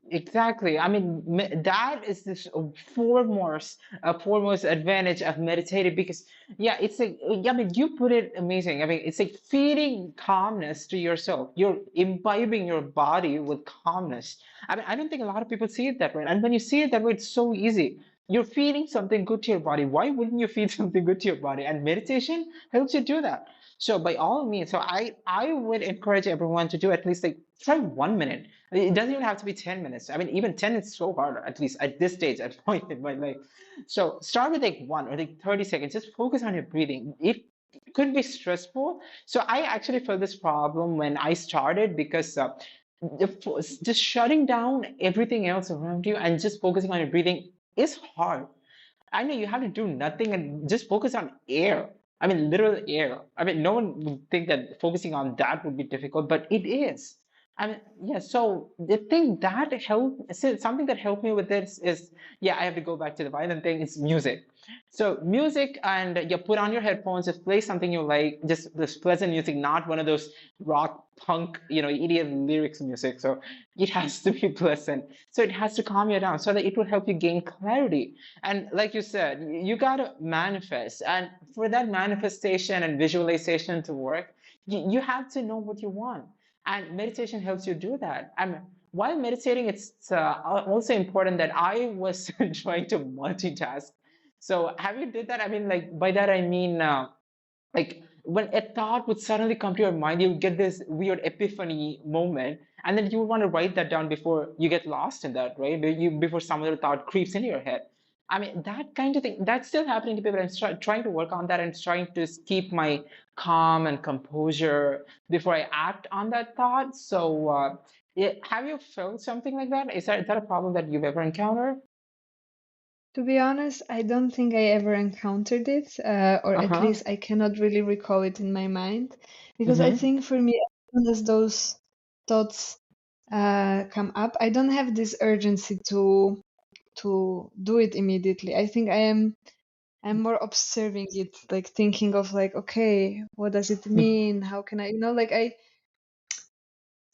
Exactly. I mean, that is this foremost advantage of meditating because, yeah, it's like, yeah, I mean, you put it amazing. I mean, it's like feeding calmness to yourself. You're imbibing your body with calmness. I mean, I don't think a lot of people see it that way. And when you see it that way, it's so easy. You're feeding something good to your body. Why wouldn't you feed something good to your body? And meditation helps you do that. So by all means, so I would encourage everyone to do at least like try 1 minute. It doesn't even have to be 10 minutes. I mean, even 10 is so hard, at least at this stage, at point in my life. So start with like 1 or like 30 seconds. Just focus on your breathing. It could be stressful. So I actually felt this problem when I started because just shutting down everything else around you and just focusing on your breathing is hard. I know you have to do nothing and just focus on air. I mean, literal air. I mean, no one would think that focusing on that would be difficult, but it is. I mean, yeah, so the thing that helped, so something that helped me with this is, yeah, I have to go back to the violent thing, it's music. So music, and you put on your headphones, just play something you like, just this pleasant music, not one of those rock, punk, idiot lyrics music. So it has to be pleasant. So it has to calm you down so that it will help you gain clarity. And like you said, you got to manifest. And for that manifestation and visualization to work, you have to know what you want. And meditation helps you do that. And while meditating, it's also important that I was trying to multitask. So have you did that? I mean, like by that I mean, like when a thought would suddenly come to your mind, you get this weird epiphany moment, and then you would want to write that down before you get lost in that, right? Before some other thought creeps into your head. I mean, that kind of thing, that's still happening to people. I'm trying to work on that and trying to keep my calm and composure before I act on that thought. So, have you felt something like that? Is that a problem that you've ever encountered? To be honest, I don't think I ever encountered it, or at Uh-huh. least I cannot really recall it in my mind, because I Mm-hmm. think for me, as soon as those thoughts come up, I don't have this urgency to do it immediately. I think I'm more observing it, like thinking of like, okay, what does it mean? How can I, like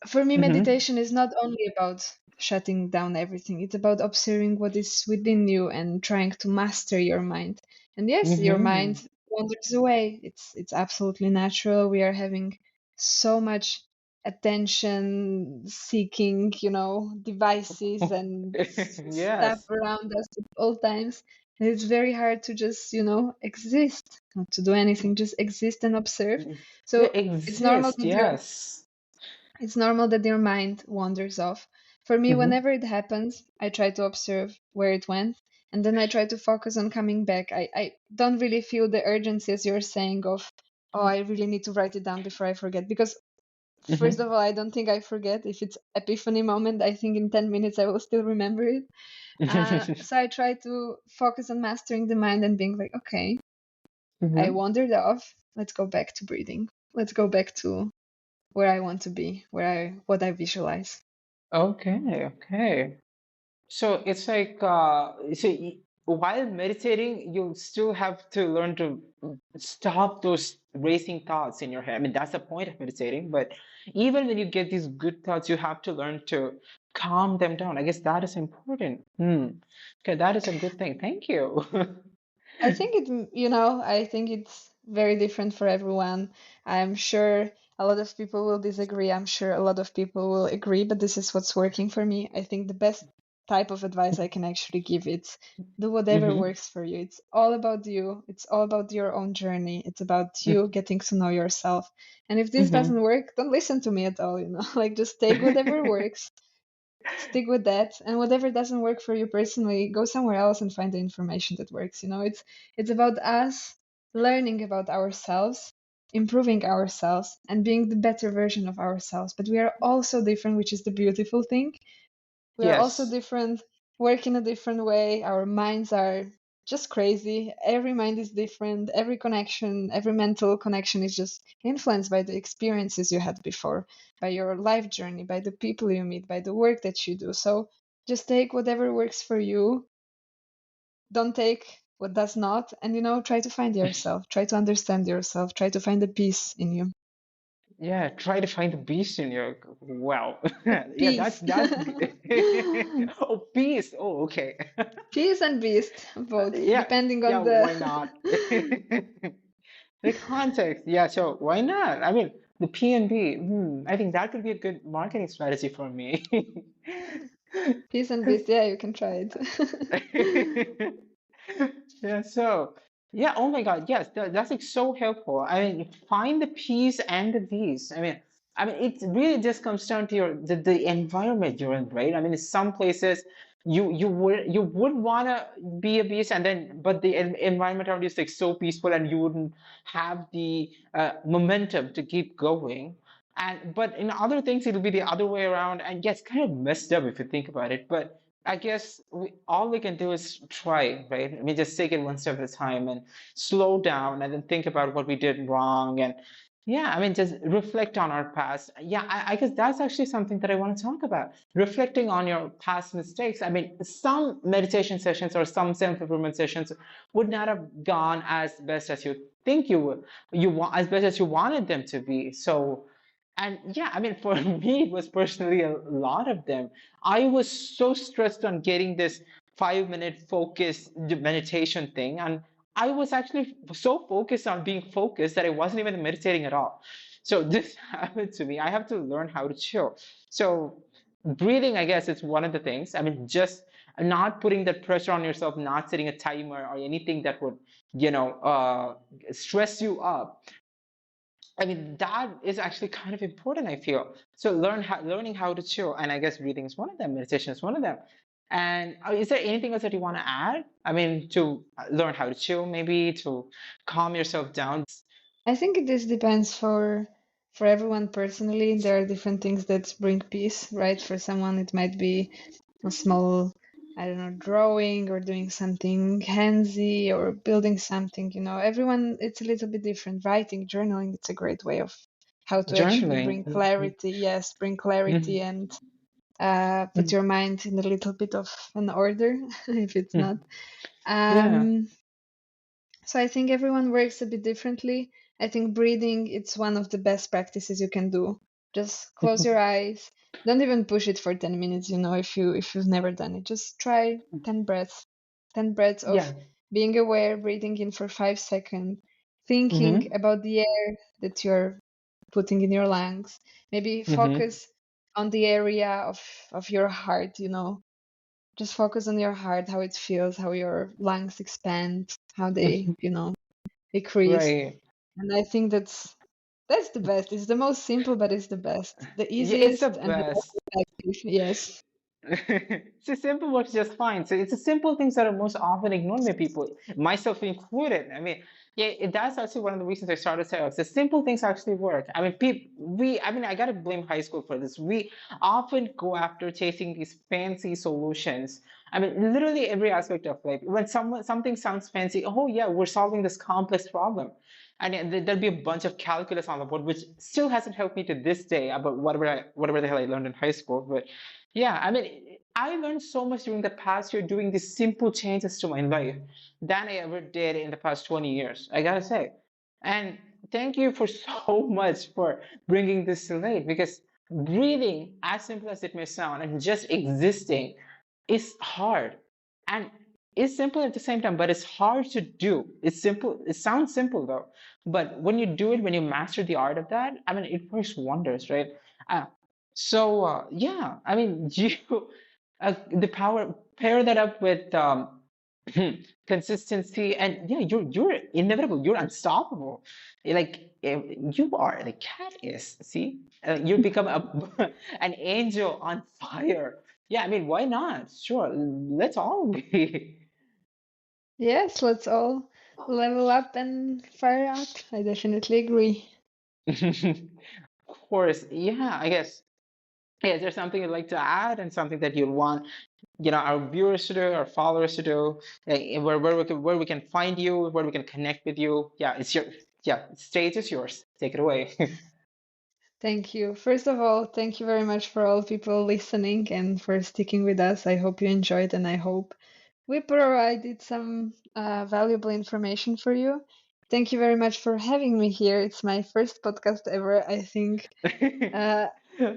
for me, Mm-hmm. meditation is not only about shutting down everything, it's about observing what is within you and trying to master your mind. And yes, your Mm-hmm. mind wanders away. It's absolutely natural. We are having so much attention seeking, devices and stuff Yes. around us at all times. And it's very hard to just, exist, not to do anything, just exist and observe. Yeah, So it's normal exist, that your yes. it's normal that your mind wanders off. For me, Mm-hmm. whenever it happens, I try to observe where it went, and then I try to focus on coming back. I don't really feel the urgency, as you're saying, of, oh, I really need to write it down before I forget. Because, first Mm-hmm. of all, I don't think I forget. If it's epiphany moment, I think in 10 minutes I will still remember it. So I try to focus on mastering the mind and being like, okay, I Mm-hmm. wandered off. Let's go back to breathing. Let's go back to where I want to be, what I visualize. Okay, okay. So it's like, while meditating, you still have to learn to stop those racing thoughts in your head. I mean, that's the point of meditating. But even when you get these good thoughts, you have to learn to calm them down. I guess that is important. Hmm. Okay, that is a good thing. Thank you. I think I think it's very different for everyone. I'm sure a lot of people will disagree. I'm sure a lot of people will agree, but this is what's working for me. I think the best type of advice I can actually give is do whatever Hmm. works for you. It's all about you. It's all about your own journey. It's about you getting to know yourself. And if this doesn't Hmm. work, don't listen to me at all, like just take whatever works, stick with that, and whatever doesn't work for you personally, go somewhere else and find the information that works. It's about us learning about ourselves, improving ourselves, and being the better version of ourselves. But we are all so different, which is the beautiful thing. We are also Yes. different, work in a different way. Our minds are just crazy. Every mind is different. Every connection, every mental connection is just influenced by the experiences you had before, by your life journey, by the people you meet, by the work that you do. So just take whatever works for you. Don't take what does not. And, try to find yourself, try to understand yourself, try to find the peace in you. Yeah, try to find the beast in your well. The Yeah, that's peace. that's oh, beast. Oh, okay. Peace and beast, both, Yeah, depending yeah, on why the not? The context, yeah, so why not? I mean, the P and B, I think that could be a good marketing strategy for me. Peace and Beast, yeah, you can try it. Yeah, so yeah, oh my God, yes, that's like so helpful. I mean, find the P's and the V's. I mean, it really just comes down to the environment you're in, right? I mean, in some places you would want to be a beast, and then but the environment around you is like so peaceful, and you wouldn't have the momentum to keep going. And but in other things, it'll be the other way around, and yeah, it's kind of messed up if you think about it, but. I guess all we can do is try, right? I mean, just take it one step at a time and slow down and then think about what we did wrong. And yeah, I mean, just reflect on our past. Yeah, I guess that's actually something that I want to talk about. Reflecting on your past mistakes. I mean, some meditation sessions or some self-improvement sessions would not have gone as best as you think you want, as best as you wanted them to be. So, and yeah, I mean, for me, it was personally a lot of them. I was so stressed on getting this 5 minute focus meditation thing. And I was actually so focused on being focused that I wasn't even meditating at all. So this happened to me. I have to learn how to chill. So breathing, I guess, is one of the things. I mean, just not putting that pressure on yourself, not setting a timer or anything that would, stress you up. I mean, that is actually kind of important, I feel. So learning how to chill, and I guess breathing is one of them, meditation is one of them. And is there anything else that you want to add? I mean, to learn how to chill, maybe to calm yourself down. I think this depends for everyone personally. There are different things that bring peace, right? For someone, it might be a small, I don't know, drawing or doing something handsy or building something. Everyone, it's a little bit different. Writing, journaling, it's a great way of how to actually bring Journaling. clarity. Yes, bring clarity Mhm. and put your mind in a little bit of an order if it's not. Mhm. Yeah. Um, so I think everyone works a bit differently. I think breathing it's one of the best practices you can do. Just close your eyes. Don't even push it for 10 minutes, if you've never done it. Just try 10 breaths. 10 breaths of Yeah. being aware, breathing in for 5 seconds, thinking Hmm. about the air that you're putting in your lungs. Maybe Hmm. focus on the area of your heart, just focus on your heart, how it feels, how your lungs expand, how they, decrease. Right. And I think that's the best. It's the most simple, but it's the best. The Yeah, it's the easiest and the most best. effective. Yes. So simple works just fine. So it's the simple things that are most often ignored by people, myself included. I mean, yeah, that's actually one of the reasons I started sales. The simple things actually work. I mean, I mean, I gotta blame high school for this. We often go after chasing these fancy solutions. I mean, literally every aspect of life. When something sounds fancy, oh yeah, we're solving this complex problem. And there'll be a bunch of calculus on the board, which still hasn't helped me to this day about whatever the hell I learned in high school. But yeah, I mean, I learned so much during the past year doing these simple changes to my life than I ever did in the past 20 years, I gotta say. And thank you for so much for bringing this to light because breathing, as simple as it may sound, and just existing is hard. And it's simple at the same time, but it's hard to do. It's simple. It sounds simple though, but when you do it, when you master the art of that, I mean, it works wonders, right? Uh, yeah, I mean, the power, pair that up with consistency, and yeah, you're inevitable. You're unstoppable. You are. The cat is. See, you become an angel on fire. Yeah, I mean, why not? Sure, let's all be. Yes, let's all level up and fire out. I definitely agree. Of course, yeah, I guess. Yeah, is there something you'd like to add and something that you'd want, our viewers to do, our followers to do, where we can find you, where we can connect with you? Yeah, stage is yours. Take it away. Thank you. First of all, thank you very much for all people listening and for sticking with us. I hope you enjoyed and I hope we provided some valuable information for you. Thank you very much for having me here. It's my first podcast ever. I think uh,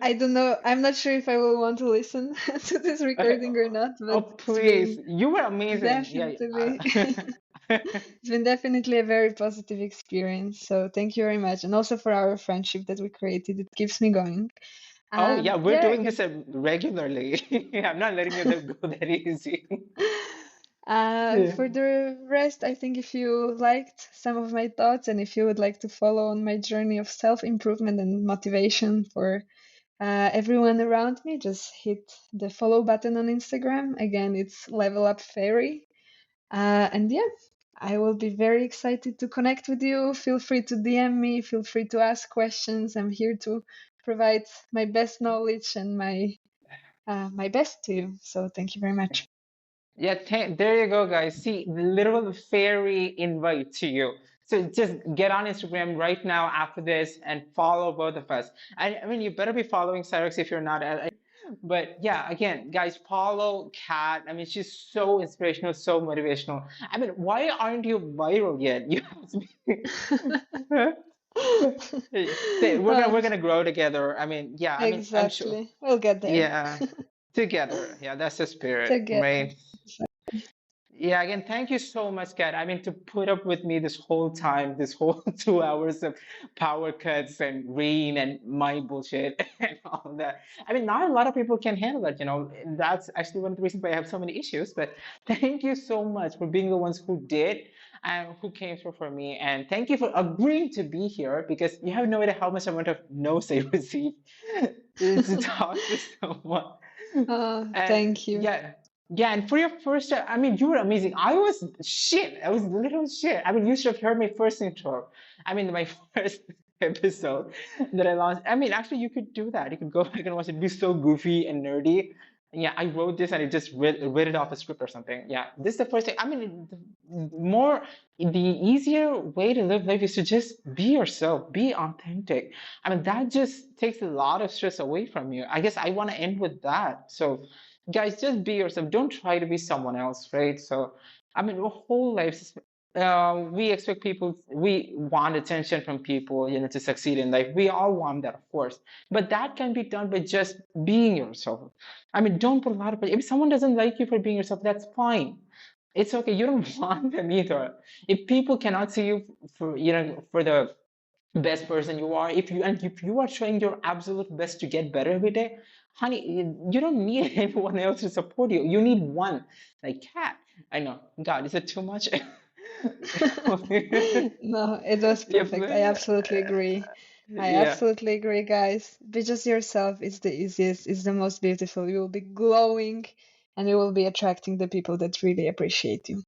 I don't know. I'm not sure if I will want to listen to this recording or not, Oh, but it's please. been You were amazing. Yeah. definitely it's been definitely a very positive experience. So thank you very much, and also for our friendship that we created. It keeps me going. Oh, yeah, we're Yeah, I doing guess. this regularly. I'm not letting you go that easy. Yeah. For the rest, I think if you liked some of my thoughts and if you would like to follow on my journey of self-improvement and motivation for everyone around me, just hit the follow button on Instagram. Again, it's Level Up Fairy. And yeah, I will be very excited to connect with you. Feel free to DM me, feel free to ask questions. I'm here to provide my best knowledge and my best to you. So thank you very much. Yeah, there you go, guys. See, the literal fairy invite to you. So just get on Instagram right now after this and follow both of us. I mean, you better be following Cyrix if you're not. But yeah, again, guys, follow Kat. I mean, she's so inspirational, so motivational. I mean, why aren't you viral yet? You have to be. Uh, We're gonna grow together. I mean, yeah, I mean, I'm sure. exactly. We'll get there Yeah, together. Yeah, that's the spirit, together. right? Yeah, again, thank you so much, Kat. I mean, to put up with me this whole time, this whole 2 hours of power cuts and rain and my bullshit and all that. I mean, not a lot of people can handle that. That's actually one of the reasons why I have so many issues. But thank you so much for being the ones who did and who came through for me. And thank you for agreeing to be here because you have no idea how much amount of no's I received to talk to someone. And Thank you. yeah, yeah, and for your first time, I mean, you were amazing. I was shit. I was little shit. I mean, you should have heard my first intro. I mean, my first episode that I launched. I mean, actually, you could do that. You could go back and watch it. Be so goofy and nerdy. Yeah, I wrote this and I just read it off a script or something. Yeah, this is the first thing. I mean, the easier way to live life is to just be yourself, be authentic. I mean, that just takes a lot of stress away from you. I guess I want to end with that. So guys, just be yourself. Don't try to be someone else, right? So I mean our whole lives, we expect people, we want attention from people, to succeed in life. We all want that, of course, but that can be done by just being yourself. I mean, don't put a lot of, if someone doesn't like you for being yourself, that's fine. It's okay. You don't want them either. If people cannot see you for, for the best person you are, if you are trying your absolute best to get better every day, honey, you don't need anyone else to support you. You need one, like Cat. I know, God, is it too much? No, it was Yep. perfect. I absolutely agree. I Yeah. absolutely agree, guys. Be just yourself. It's the easiest, it's the most beautiful. You will be glowing and you will be attracting the people that really appreciate you.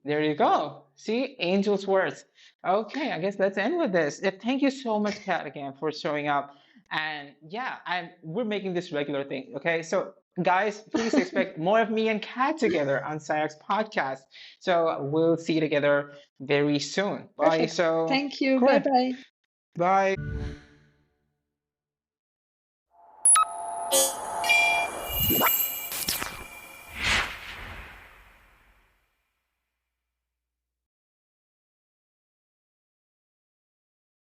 There you go. See, angel's words. Okay, I guess let's end with this. Yeah, thank you so much, Kat, again, for showing up. And yeah, we're making this regular thing. Okay, so guys, please expect more of me and Kat together on Sayak's podcast. So we'll see you together very soon. Bye. Perfect. So Thank you. go Bye ahead. bye. Bye.